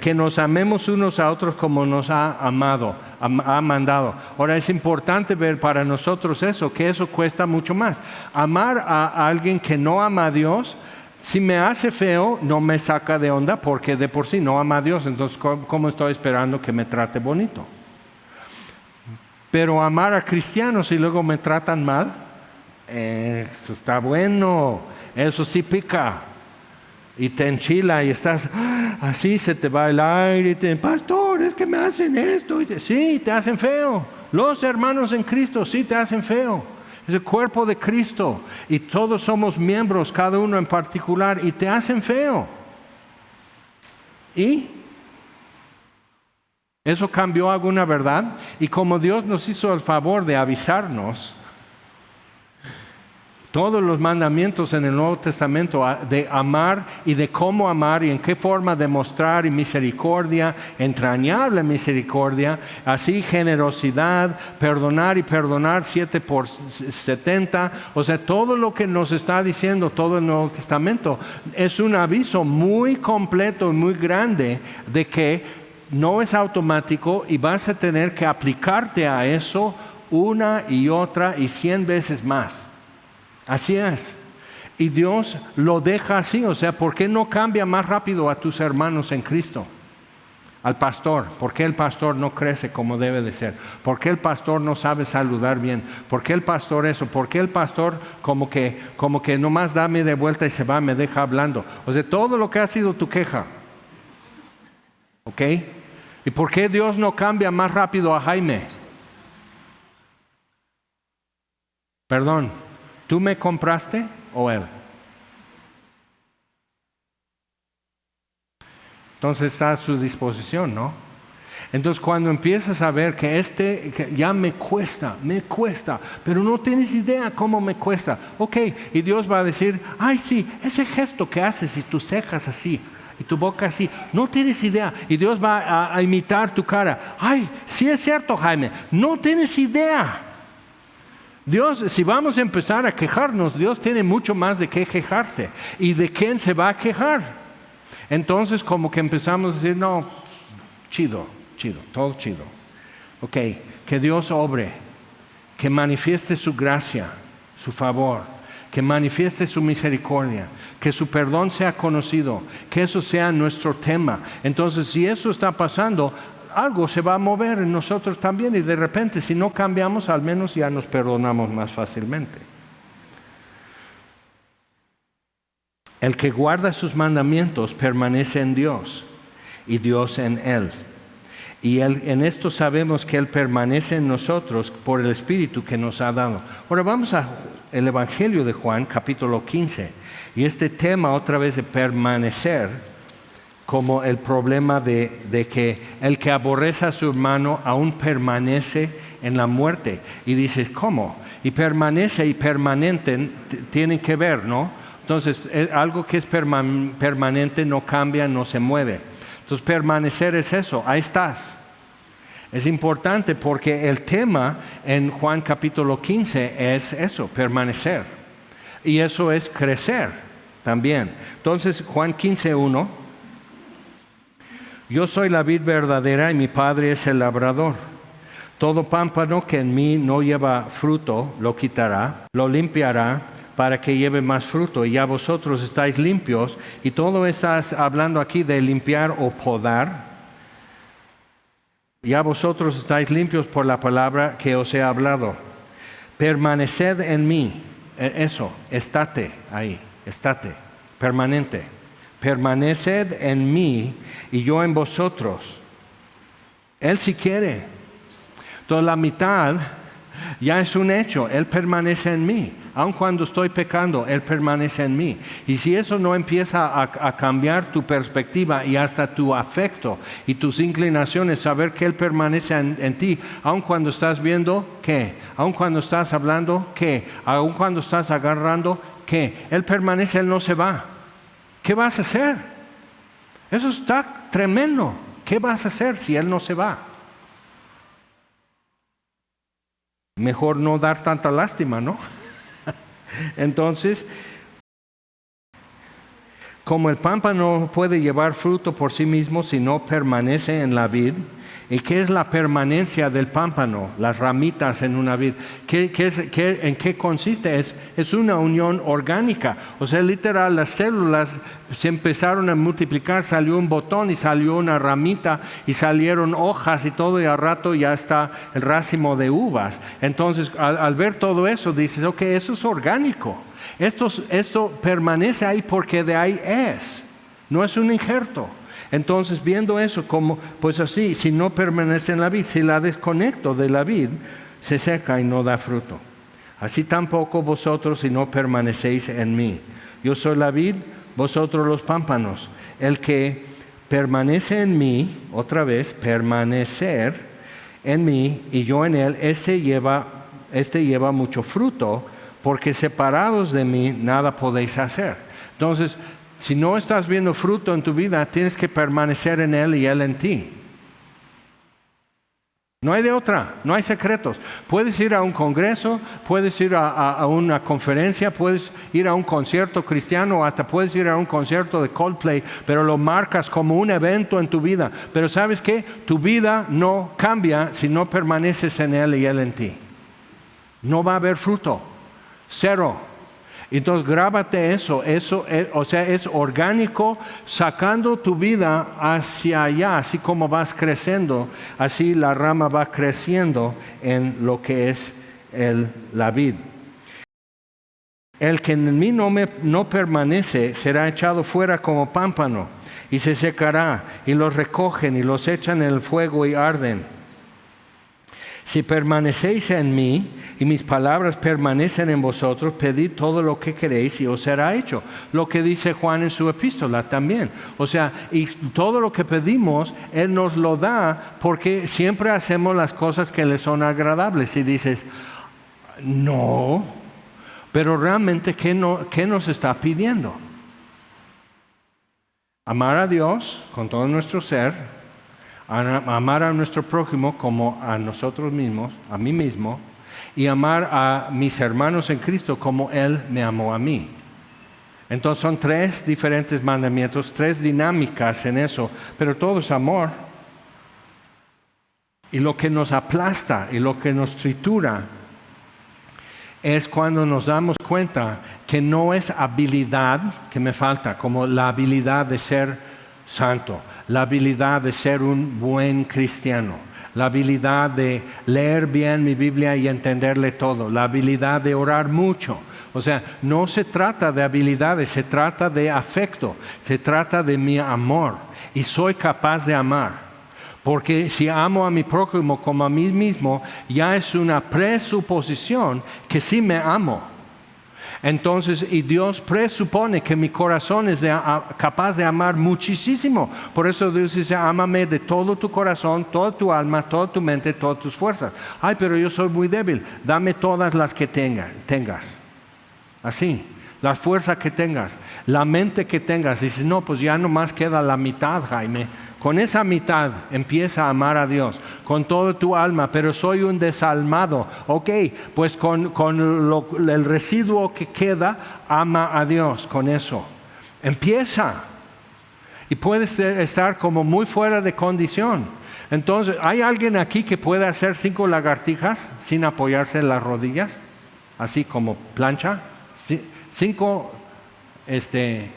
S1: que nos amemos unos a otros como nos ha amado, ha mandado. Ahora es importante ver para nosotros eso, que eso cuesta mucho más. Amar a alguien que no ama a Dios, si me hace feo, no me saca de onda porque de por sí no ama a Dios. Entonces, ¿cómo estoy esperando que me trate bonito? Pero amar a cristianos y luego me tratan mal, eso está bueno, eso sí pica. Y te enchila y estás así, se te va el aire, pastor, es que me hacen esto. Sí, te hacen feo. Los hermanos en Cristo sí te hacen feo. Es el cuerpo de Cristo y todos somos miembros, cada uno en particular, y te hacen feo. ¿Y eso cambió alguna verdad? Y como Dios nos hizo el favor de avisarnos, todos los mandamientos en el Nuevo Testamento de amar y de cómo amar y en qué forma demostrar y misericordia, entrañable misericordia, así generosidad, perdonar y perdonar 7 por 70. O sea, todo lo que nos está diciendo todo el Nuevo Testamento es un aviso muy completo y muy grande de que no es automático y vas a tener que aplicarte a eso una y otra y 100 veces más. Así es. Y Dios lo deja así. O sea, ¿por qué no cambia más rápido a tus hermanos en Cristo? Al pastor. ¿Por qué el pastor no crece como debe de ser? ¿Por qué el pastor no sabe saludar bien? ¿Por qué el pastor eso? ¿Por qué el pastor como que nomás da media vuelta y se va, me deja hablando? O sea, todo lo que ha sido tu queja. ¿Ok? ¿Y por qué Dios no cambia más rápido a Jaime? Perdón. ¿Tú me compraste o él? Entonces está a su disposición, ¿no? Entonces cuando empiezas a ver que ya me cuesta, pero no tienes idea cómo me cuesta. Ok, y Dios va a decir, ay sí, ese gesto que haces y tus cejas así, y tu boca así, no tienes idea. Y Dios va a imitar tu cara. Ay, sí es cierto, Jaime, no tienes idea. Dios, si vamos a empezar a quejarnos, Dios tiene mucho más de qué quejarse. ¿Y de quién se va a quejar? Entonces como que empezamos a decir, no, chido, todo chido. Ok, que Dios obre, que manifieste su gracia, su favor, que manifieste su misericordia, que su perdón sea conocido, que eso sea nuestro tema. Entonces si eso está pasando, algo se va a mover en nosotros también y de repente si no cambiamos al menos ya nos perdonamos más fácilmente. El que guarda sus mandamientos permanece en Dios y Dios en él. Y en esto sabemos que Él permanece en nosotros por el Espíritu que nos ha dado. Ahora vamos al Evangelio de Juan, capítulo 15. Y este tema otra vez de permanecer, como el problema de que el que aborrece a su hermano aún permanece en la muerte. Y dices, ¿cómo? Y permanece y permanente tienen que ver, ¿no? Entonces, algo que es permanente no cambia, no se mueve. Entonces, permanecer es eso, ahí estás. Es importante porque el tema en Juan capítulo 15 es eso, permanecer. Y eso es crecer también. Entonces, Juan 15:1. Yo soy la vid verdadera y mi Padre es el labrador. Todo pámpano que en mí no lleva fruto, lo quitará, lo limpiará para que lleve más fruto. Y ya vosotros estáis limpios. Y todo estás hablando aquí de limpiar o podar. Ya vosotros estáis limpios por la palabra que os he hablado. Permaneced en mí. Eso, estate ahí, estate, permanente. Permaneced en mí y yo en vosotros. Él sí quiere. Entonces la mitad ya es un hecho. Él permanece en mí. Aun cuando estoy pecando, Él permanece en mí. Y si eso no empieza a cambiar tu perspectiva y hasta tu afecto y tus inclinaciones, saber que Él permanece en ti, aun cuando estás viendo, ¿qué? Aun cuando estás hablando, ¿qué? Aun cuando estás agarrando, ¿qué? Él permanece, Él no se va. ¿Qué vas a hacer? Eso está tremendo. ¿Qué vas a hacer si Él no se va? Mejor no dar tanta lástima, ¿no? Entonces, como el pámpano no puede llevar fruto por sí mismo si no permanece en la vid. ¿Y qué es la permanencia del pámpano? Las ramitas en una vid. ¿En qué consiste? Es una unión orgánica. O sea, literal, las células se empezaron a multiplicar, salió un botón y salió una ramita y salieron hojas y todo, y al rato ya está el racimo de uvas. Entonces, al ver todo eso, dices, ok, eso es orgánico. Esto permanece ahí porque de ahí es. No es un injerto. Entonces, viendo eso como, pues así, si no permanece en la vid, si la desconecto de la vid, se seca y no da fruto. Así tampoco vosotros si no permanecéis en mí. Yo soy la vid, vosotros los pámpanos. El que permanece en mí, otra vez, permanecer en mí y yo en él, este lleva mucho fruto, porque separados de mí nada podéis hacer. Entonces, si no estás viendo fruto en tu vida, tienes que permanecer en Él y Él en ti. No hay de otra, no hay secretos. Puedes ir a un congreso, puedes ir a una conferencia, puedes ir a un concierto cristiano, hasta puedes ir a un concierto de Coldplay, pero lo marcas como un evento en tu vida. Pero ¿sabes qué? Tu vida no cambia si no permaneces en Él y Él en ti. No va a haber fruto. Cero. Entonces grábate eso, o sea, es orgánico, sacando tu vida hacia allá, así como vas creciendo, así la rama va creciendo en lo que es la vid. El que en mí no permanece será echado fuera como pámpano y se secará, y los recogen y los echan en el fuego y arden. Si permanecéis en mí y mis palabras permanecen en vosotros, pedid todo lo que queréis y os será hecho. Lo que dice Juan en su epístola también. O sea, y todo lo que pedimos, Él nos lo da porque siempre hacemos las cosas que le son agradables. Y dices, no, pero realmente, ¿qué nos está pidiendo? Amar a Dios con todo nuestro ser, amar a nuestro prójimo como a nosotros mismos, a mí mismo, y amar a mis hermanos en Cristo como Él me amó a mí. Entonces son 3 diferentes mandamientos, 3 dinámicas en eso, pero todo es amor. Y lo que nos aplasta y lo que nos tritura es cuando nos damos cuenta que no es habilidad que me falta, como la habilidad de ser santo, la habilidad de ser un buen cristiano, la habilidad de leer bien mi Biblia y entenderle todo, la habilidad de orar mucho. O sea, no se trata de habilidades, se trata de afecto, se trata de mi amor, y soy capaz de amar. Porque si amo a mi prójimo como a mí mismo, ya es una presuposición que sí me amo. Entonces, y Dios presupone que mi corazón es capaz de amar muchísimo. Por eso Dios dice, ámame de todo tu corazón, toda tu alma, toda tu mente, todas tus fuerzas. Ay, pero yo soy muy débil. Dame todas las que tengas. Así, la fuerza que tengas, la mente que tengas. Dices, no, pues ya nomás queda la mitad, Jaime. Con esa mitad empieza a amar a Dios con toda tu alma, pero soy un desalmado. Ok, pues con el residuo que queda, ama a Dios con eso. Empieza. Y puedes estar como muy fuera de condición. Entonces, ¿hay alguien aquí que pueda hacer 5 lagartijas sin apoyarse en las rodillas? Así como plancha. 5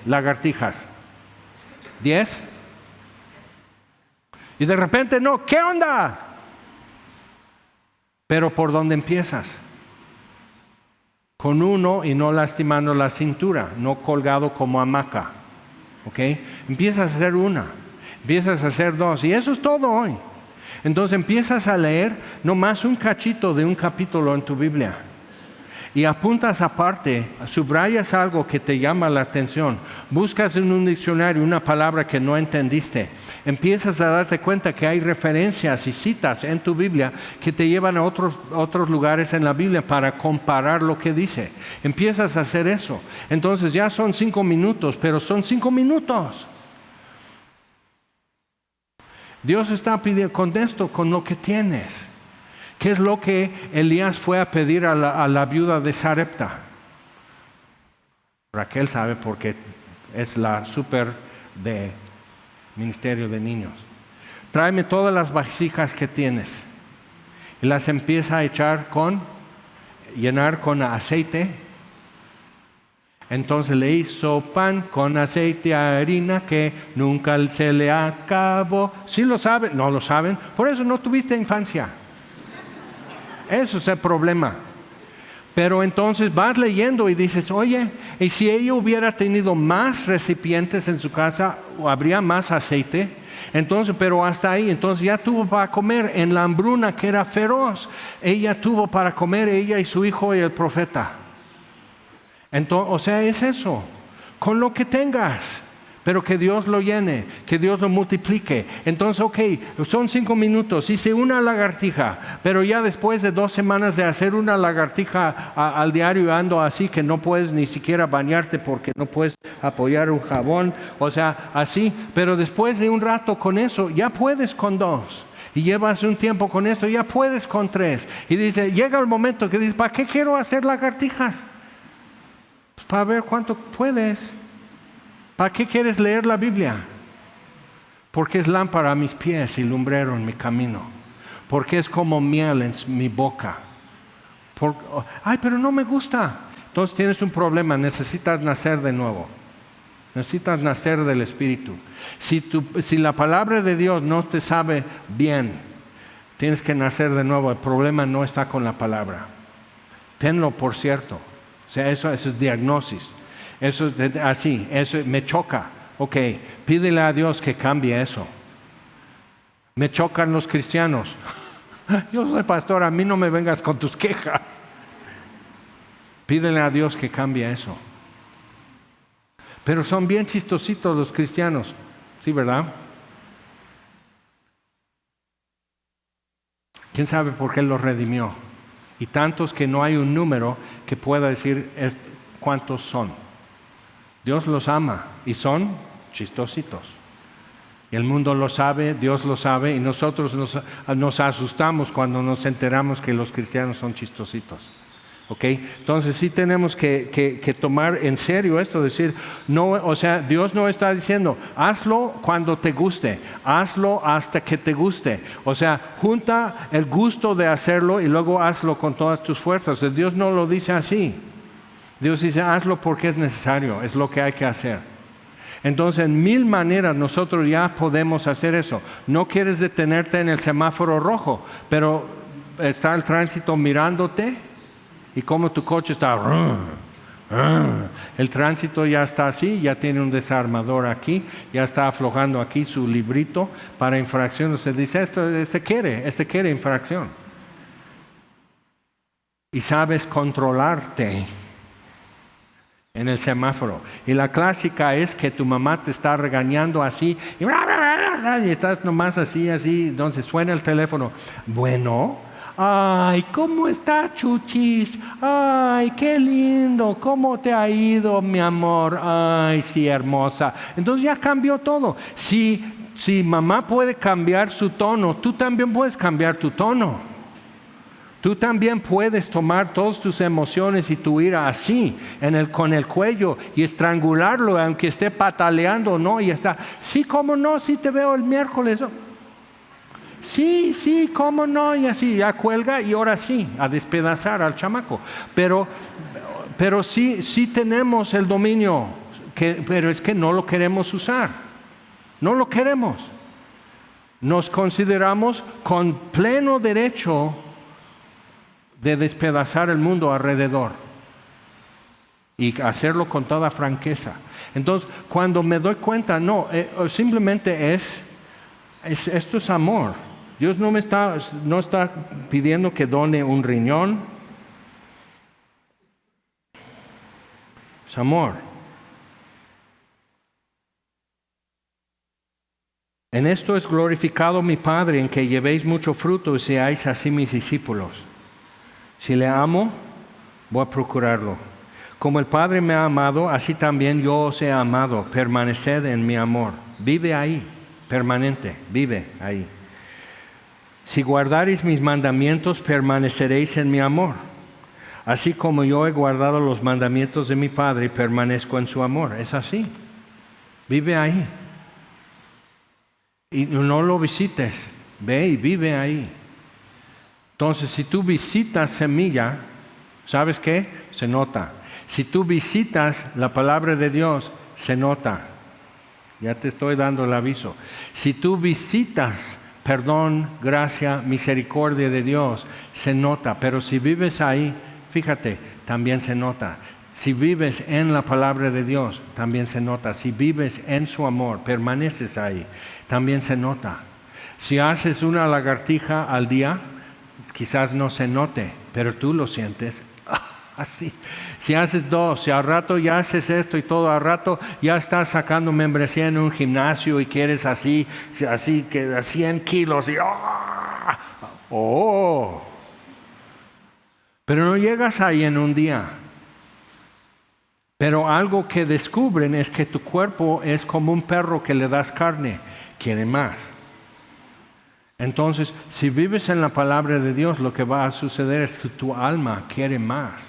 S1: lagartijas. 10. Y de repente, no, ¿qué onda? Pero ¿por dónde empiezas? Con uno y no lastimando la cintura, no colgado como hamaca. ¿Ok? Empiezas a hacer una, empiezas a hacer 2, y eso es todo hoy. Entonces empiezas a leer nomás un cachito de un capítulo en tu Biblia. Y apuntas aparte, subrayas algo que te llama la atención, buscas en un diccionario una palabra que no entendiste, empiezas a darte cuenta que hay referencias y citas en tu Biblia que te llevan a otros lugares en la Biblia para comparar lo que dice. Empiezas a hacer eso. Entonces ya son 5 minutos, pero son 5 minutos. Dios está pidiendo con esto, con lo que tienes. ¿Qué es lo que Elías fue a pedir a la viuda de Sarepta? Raquel sabe porque es la súper de ministerio de niños. Tráeme todas las vasijas que tienes. Y las empieza a llenar con aceite. Entonces le hizo pan con aceite y harina que nunca se le acabó. ¿Sí lo saben? No lo saben. Por eso no tuviste infancia. Eso es el problema. Pero entonces vas leyendo y dices, oye, y si ella hubiera tenido más recipientes en su casa, habría más aceite. Entonces, pero hasta ahí, entonces ya tuvo para comer en la hambruna que era feroz. Ella tuvo para comer, ella y su hijo y el profeta. Entonces, o sea, es eso, con lo que tengas. Pero que Dios lo llene, que Dios lo multiplique. Entonces, ok, son 5 minutos, hice una lagartija, pero ya después de 2 semanas de hacer una lagartija al diario ando así que no puedes ni siquiera bañarte porque no puedes apoyar un jabón, o sea, así. Pero después de un rato con eso, ya puedes con 2. Y llevas un tiempo con esto, ya puedes con 3. Y dice, llega el momento que dices, ¿para qué quiero hacer lagartijas? Pues para ver cuánto puedes. ¿Para qué quieres leer la Biblia? Porque es lámpara a mis pies y lumbrero en mi camino. Porque es como miel en mi boca. Ay, pero no me gusta. Entonces tienes un problema, necesitas nacer de nuevo. Necesitas nacer del Espíritu. Si la palabra de Dios no te sabe bien, tienes que nacer de nuevo. El problema no está con la palabra. Tenlo por cierto. O sea, eso es diagnosis. Eso es así, eso me choca. Ok, pídele a Dios que cambie eso. Me chocan los cristianos. Yo soy pastor, a mí no me vengas con tus quejas. Pídele a Dios que cambie eso. Pero son bien chistositos los cristianos, ¿sí, verdad? ¿Quién sabe por qué los redimió? Y tantos que no hay un número que pueda decir cuántos son. Dios los ama y son chistositos. Y el mundo lo sabe, Dios lo sabe y nosotros nos asustamos cuando nos enteramos que los cristianos son chistositos. ¿Ok? Entonces sí tenemos que tomar en serio esto, decir, no, o sea, Dios no está diciendo, hazlo cuando te guste, hazlo hasta que te guste. O sea, junta el gusto de hacerlo y luego hazlo con todas tus fuerzas. Dios no lo dice así. Dios dice, hazlo porque es necesario, es lo que hay que hacer. Entonces, en 1000 maneras nosotros ya podemos hacer eso. No quieres detenerte en el semáforo rojo, pero está el tránsito mirándote y como tu coche está... El tránsito ya está así, ya tiene un desarmador aquí, ya está aflojando aquí su librito para infracción. Se dice, este quiere infracción. Y sabes controlarte en el semáforo. Y la clásica es que tu mamá te está regañando así y estás nomás así, entonces suena el teléfono. Bueno, ay, ¿cómo estás, Chuchis? Ay, qué lindo, ¿cómo te ha ido, mi amor? Ay, sí, hermosa. Entonces ya cambió todo. Si mamá puede cambiar su tono, tú también puedes cambiar tu tono. Tú también puedes tomar todas tus emociones y tu ira así, con el cuello y estrangularlo, aunque esté pataleando, ¿no? Y está, sí, cómo no, sí te veo el miércoles. ¿No? Sí, cómo no, y así, ya cuelga y ahora sí, a despedazar al chamaco. Pero sí tenemos el dominio, pero es que no lo queremos usar. No lo queremos. Nos consideramos con pleno derecho de despedazar el mundo alrededor y hacerlo con toda franqueza. Entonces, cuando me doy cuenta, no, simplemente esto es amor. Dios no está pidiendo que done un riñón. Es amor. En esto es glorificado mi Padre, en que llevéis mucho fruto y seáis así mis discípulos. Si le amo, voy a procurarlo. Como el Padre me ha amado, así también yo os he amado. Permaneced en mi amor. Vive ahí, permanente, vive ahí. Si guardareis mis mandamientos, permaneceréis en mi amor. Así como yo he guardado los mandamientos de mi Padre y permanezco en su amor. Es así. Vive ahí. Y no lo visites. Ve y vive ahí. Entonces, si tú visitas Semilla, ¿sabes qué? Se nota. Si tú visitas la palabra de Dios, se nota. Ya te estoy dando el aviso. Si tú visitas perdón, gracia, misericordia de Dios, se nota. Pero si vives ahí, fíjate, también se nota. Si vives en la palabra de Dios, también se nota. Si vives en su amor, permaneces ahí, también se nota. Si haces una lagartija al día, quizás no se note, pero tú lo sientes así. Si haces 2, si al rato ya haces esto y todo, al rato ya estás sacando membresía en un gimnasio y quieres así que a 100 kilos y pero no llegas ahí en un día. Pero algo que descubren es que tu cuerpo es como un perro que le das carne, quiere más. Entonces, si vives en la palabra de Dios, lo que va a suceder es que tu alma quiere más.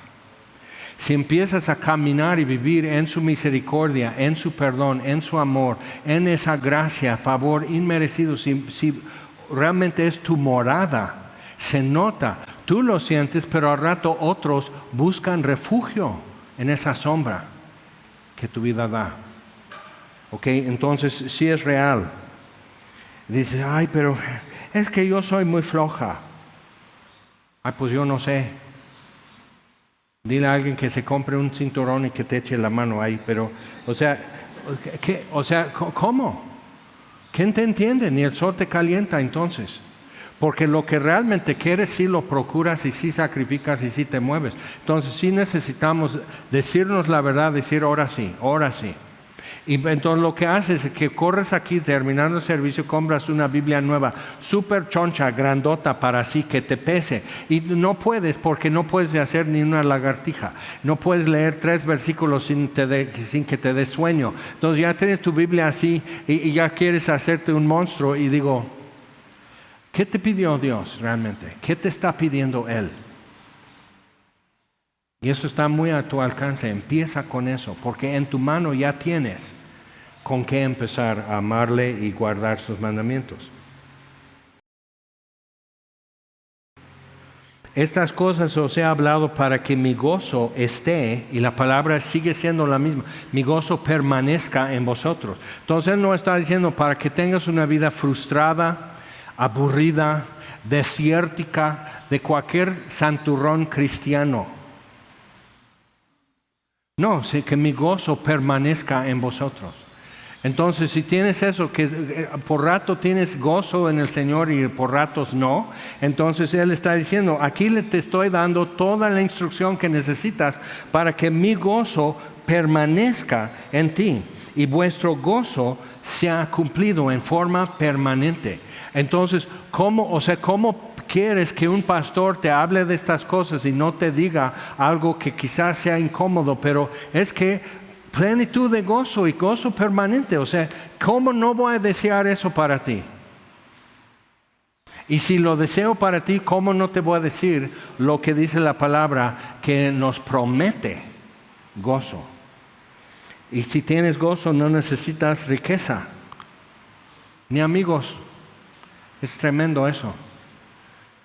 S1: Si empiezas a caminar y vivir en su misericordia, en su perdón, en su amor, en esa gracia, favor inmerecido, si realmente es tu morada, se nota. Tú lo sientes, pero al rato otros buscan refugio en esa sombra que tu vida da. ¿Ok? Entonces, sí es real. Dices, ay, pero es que yo soy muy floja. Ay, pues yo no sé. Dile a alguien que se compre un cinturón y que te eche la mano ahí, pero, ¿cómo? ¿Quién te entiende? Ni el sol te calienta entonces. Porque lo que realmente quieres, sí lo procuras y sí sacrificas y sí te mueves. Entonces sí necesitamos decirnos la verdad, decir ahora sí, ahora sí. Y entonces lo que haces es que corres aquí, terminando el servicio, compras una Biblia nueva, súper choncha, grandota para así que te pese. Y no puedes porque no puedes hacer ni una lagartija. No puedes leer 3 versículos sin que te dé sueño. Entonces ya tienes tu Biblia así y ya quieres hacerte un monstruo. Y digo, ¿qué te pidió Dios realmente? ¿Qué te está pidiendo Él? Y eso está muy a tu alcance. Empieza con eso, porque en tu mano ya tienes con qué empezar a amarle y guardar sus mandamientos. Estas cosas os he hablado para que mi gozo esté, y la palabra sigue siendo la misma, mi gozo permanezca en vosotros. Entonces Él no está diciendo para que tengas una vida frustrada, aburrida, desértica, de cualquier santurrón cristiano. No, sé que mi gozo permanezca en vosotros. Entonces, si tienes eso, que por rato tienes gozo en el Señor y por ratos no, entonces Él está diciendo, aquí te estoy dando toda la instrucción que necesitas para que mi gozo permanezca en ti y vuestro gozo sea cumplido en forma permanente. Entonces, ¿cómo quieres que un pastor te hable de estas cosas y no te diga algo que quizás sea incómodo, pero es que plenitud de gozo y gozo permanente? O sea, ¿cómo no voy a desear eso para ti? Y si lo deseo para ti, ¿cómo no te voy a decir lo que dice la palabra que nos promete gozo? Y si tienes gozo, no necesitas riqueza ni amigos. Es tremendo eso.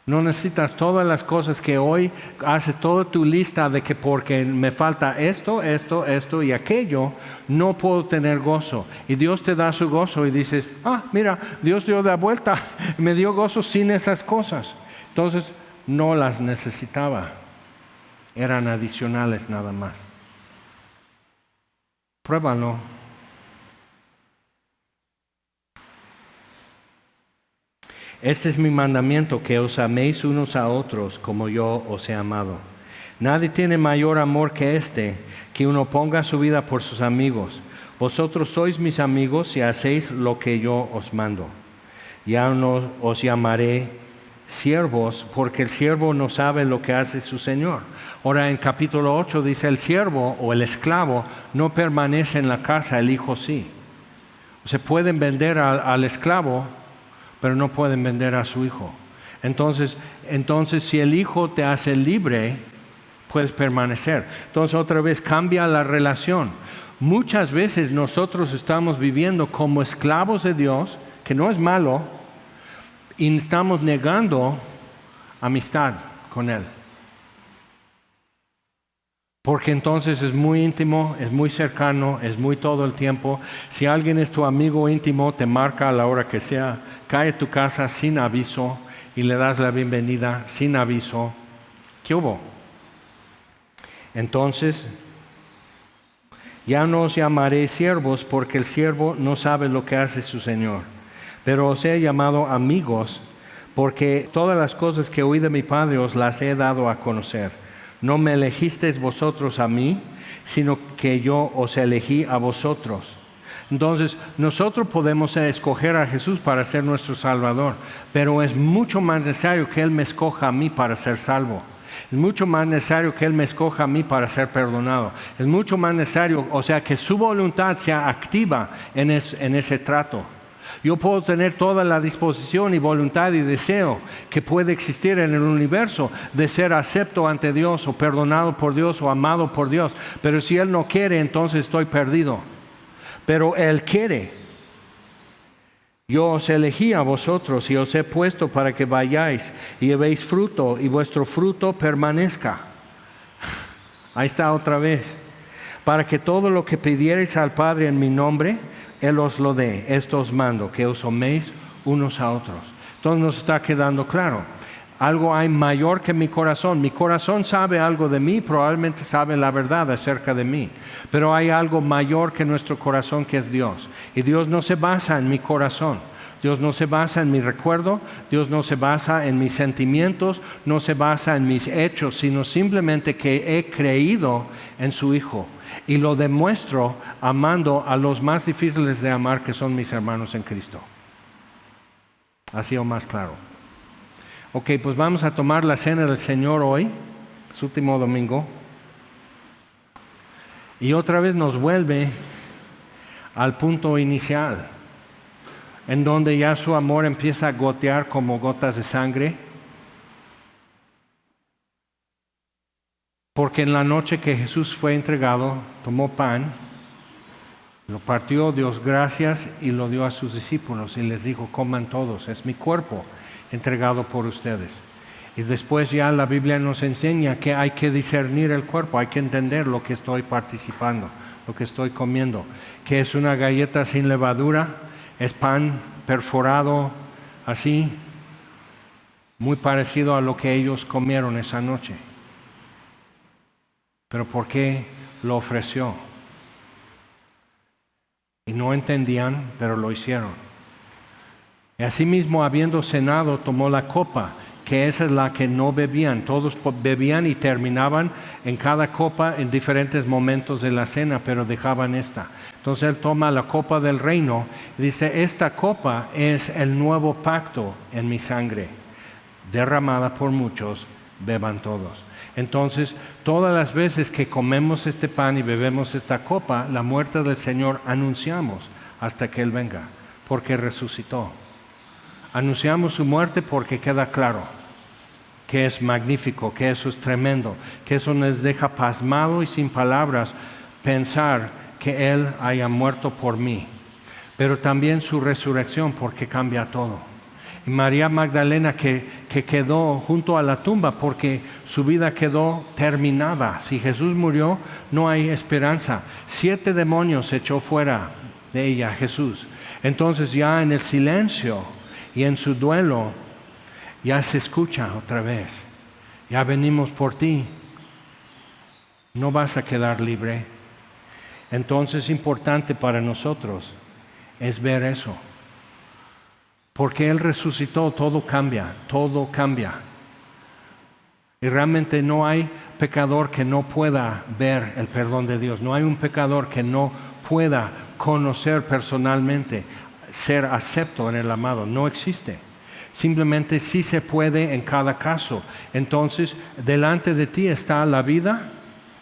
S1: No necesitas todas las cosas que hoy haces toda tu lista de que porque me falta esto y aquello, no puedo tener gozo. Y Dios te da su gozo y dices, mira, Dios dio la vuelta, me dio gozo sin esas cosas. Entonces, no las necesitaba. Eran adicionales nada más. Pruébalo. Este es mi mandamiento, que os améis unos a otros como yo os he amado. Nadie tiene mayor amor que este, que uno ponga su vida por sus amigos. Vosotros sois mis amigos si hacéis lo que yo os mando. Ya no os llamaré siervos, porque el siervo no sabe lo que hace su Señor. Ahora en capítulo 8 dice, el siervo o el esclavo no permanece en la casa, el hijo sí. Se pueden vender al esclavo, pero no pueden vender a su hijo. Entonces, si el hijo te hace libre, puedes permanecer. Entonces otra vez cambia la relación. Muchas veces nosotros estamos viviendo como esclavos de Dios, que no es malo, y estamos negando amistad con Él. Porque entonces es muy íntimo, es muy cercano, es muy todo el tiempo. Si alguien es tu amigo íntimo, te marca a la hora que sea, cae a tu casa sin aviso y le das la bienvenida sin aviso. ¿Qué hubo? Entonces, ya no os llamaré siervos, porque el siervo no sabe lo que hace su Señor. Pero os he llamado amigos, porque todas las cosas que oí de mi Padre os las he dado a conocer. No me elegisteis vosotros a mí, sino que yo os elegí a vosotros. Entonces, nosotros podemos escoger a Jesús para ser nuestro Salvador, pero es mucho más necesario que Él me escoja a mí para ser salvo. Es mucho más necesario que Él me escoja a mí para ser perdonado. Es mucho más necesario, o sea, que su voluntad sea activa en ese trato. Yo puedo tener toda la disposición y voluntad y deseo que puede existir en el universo de ser acepto ante Dios o perdonado por Dios o amado por Dios. Pero si Él no quiere, entonces estoy perdido. Pero Él quiere. Yo os elegí a vosotros y os he puesto para que vayáis y llevéis fruto y vuestro fruto permanezca. Ahí está otra vez. Para que todo lo que pidierais al Padre en mi nombre, Él os lo dé. Esto os mando, que os améis unos a otros. Entonces nos está quedando claro. Algo hay mayor que mi corazón. Mi corazón sabe algo de mí, probablemente sabe la verdad acerca de mí. Pero hay algo mayor que nuestro corazón, que es Dios. Y Dios no se basa en mi corazón. Dios no se basa en mi recuerdo. Dios no se basa en mis sentimientos. No se basa en mis hechos, sino simplemente que he creído en su Hijo. Y lo demuestro amando a los más difíciles de amar, que son mis hermanos en Cristo. Así o más claro. Ok, pues vamos a tomar la cena del Señor hoy, su último domingo. Y otra vez nos vuelve al punto inicial, en donde ya su amor empieza a gotear como gotas de sangre. Porque en la noche que Jesús fue entregado, tomó pan, lo partió, dio gracias y lo dio a sus discípulos y les dijo, coman todos, es mi cuerpo entregado por ustedes. Y después ya la Biblia nos enseña que hay que discernir el cuerpo, hay que entender lo que estoy participando, lo que estoy comiendo, que es una galleta sin levadura, es pan perforado así, muy parecido a lo que ellos comieron esa noche. Pero ¿por qué lo ofreció? Y no entendían, pero lo hicieron. Y asimismo, habiendo cenado, tomó la copa, que esa es la que no bebían. Todos bebían y terminaban en cada copa en diferentes momentos de la cena, pero dejaban esta. Entonces Él toma la copa del reino y dice, esta copa es el nuevo pacto en mi sangre, derramada por muchos, beban todos. Entonces, todas las veces que comemos este pan y bebemos esta copa, la muerte del Señor anunciamos hasta que Él venga, porque resucitó. Anunciamos su muerte porque queda claro que es magnífico, que eso es tremendo, que eso nos deja pasmado y sin palabras pensar que Él haya muerto por mí. Pero también su resurrección, porque cambia todo. Y María Magdalena que quedó junto a la tumba porque su vida quedó terminada. Si Jesús murió, no hay esperanza. 7 demonios echó fuera de ella Jesús. Entonces ya en el silencio y en su duelo, ya se escucha otra vez. Ya venimos por ti. No vas a quedar libre. Entonces importante para nosotros es ver eso. Porque Él resucitó, todo cambia, todo cambia. Y realmente no hay pecador que no pueda ver el perdón de Dios. No hay un pecador que no pueda conocer personalmente, ser acepto en el amado. No existe. Simplemente sí se puede en cada caso. Entonces, delante de ti está la vida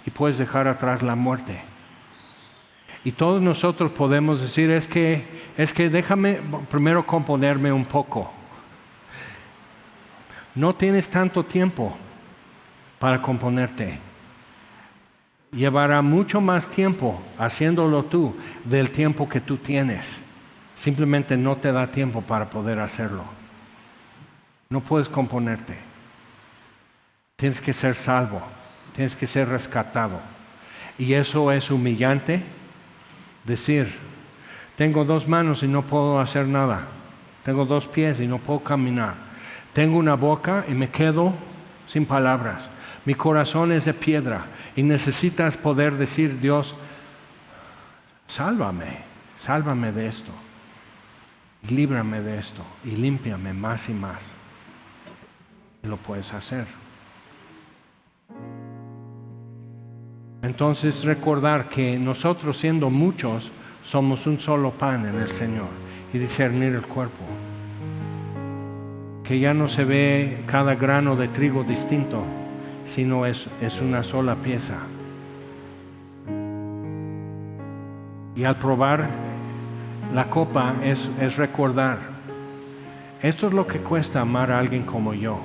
S1: y puedes dejar atrás la muerte. Y todos nosotros podemos decir, es que déjame primero componerme un poco. No tienes tanto tiempo para componerte. Llevará mucho más tiempo haciéndolo tú del tiempo que tú tienes. Simplemente no te da tiempo para poder hacerlo. No puedes componerte. Tienes que ser salvo. Tienes que ser rescatado. Y eso es humillante. Decir, tengo 2 manos y no puedo hacer nada. Tengo 2 pies y no puedo caminar. Tengo una boca y me quedo sin palabras. Mi corazón es de piedra y necesitas poder decir, Dios, sálvame de esto. Y líbrame de esto y límpiame más y más. Y lo puedes hacer. Entonces recordar que nosotros siendo muchos somos un solo pan en el Señor y discernir el cuerpo. Que ya no se ve cada grano de trigo distinto, sino es una sola pieza. Y al probar la copa es recordar, esto es lo que cuesta amar a alguien como yo.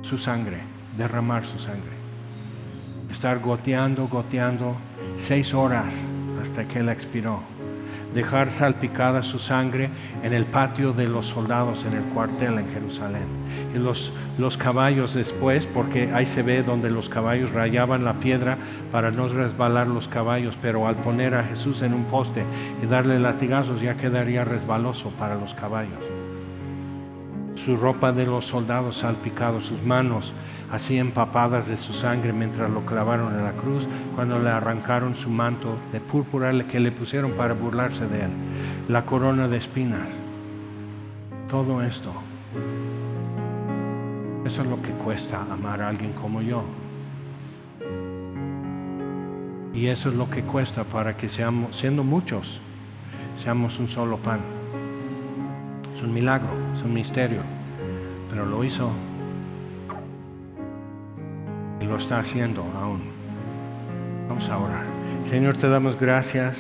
S1: Su sangre, derramar su sangre. Estar goteando 6 horas hasta que Él expiró. Dejar salpicada su sangre en el patio de los soldados en el cuartel en Jerusalén. Y los caballos después, porque ahí se ve donde los caballos rayaban la piedra para no resbalar los caballos, pero al poner a Jesús en un poste y darle latigazos ya quedaría resbaloso para los caballos. Su ropa de los soldados salpicados, sus manos así empapadas de su sangre mientras lo clavaron en la cruz, cuando le arrancaron su manto de púrpura que le pusieron para burlarse de él, la corona de espinas, todo esto. Eso es lo que cuesta amar a alguien como yo. Y eso es lo que cuesta para que seamos, siendo muchos, seamos un solo pan. Es un milagro, es un misterio, pero lo hizo. Y lo está haciendo aún. Vamos a orar. Señor, te damos gracias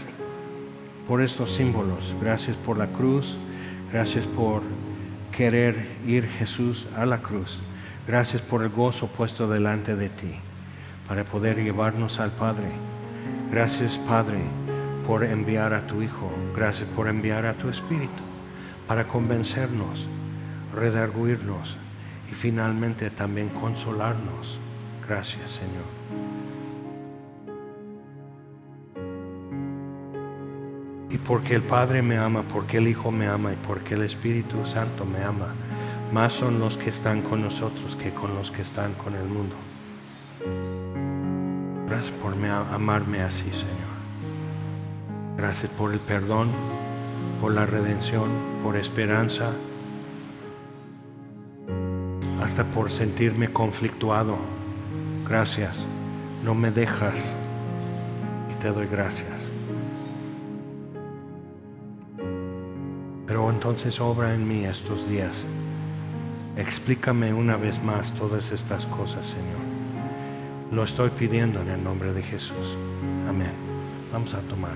S1: por estos símbolos. Gracias por la cruz. Gracias por querer ir Jesús a la cruz. Gracias por el gozo puesto delante de ti para poder llevarnos al Padre. Gracias, Padre, por enviar a tu Hijo. Gracias por enviar a tu Espíritu para convencernos, redarguirnos y finalmente también consolarnos. Gracias, Señor. Y porque el Padre me ama, porque el Hijo me ama y porque el Espíritu Santo me ama, más son los que están con nosotros que con los que están con el mundo. Gracias por amarme así, Señor. Gracias por el perdón, por la redención, por esperanza, hasta por sentirme conflictuado. Gracias, no me dejas y te doy gracias. Pero entonces obra en mí estos días. Explícame una vez más todas estas cosas, Señor. Lo estoy pidiendo en el nombre de Jesús. Amén. Vamos a tomar.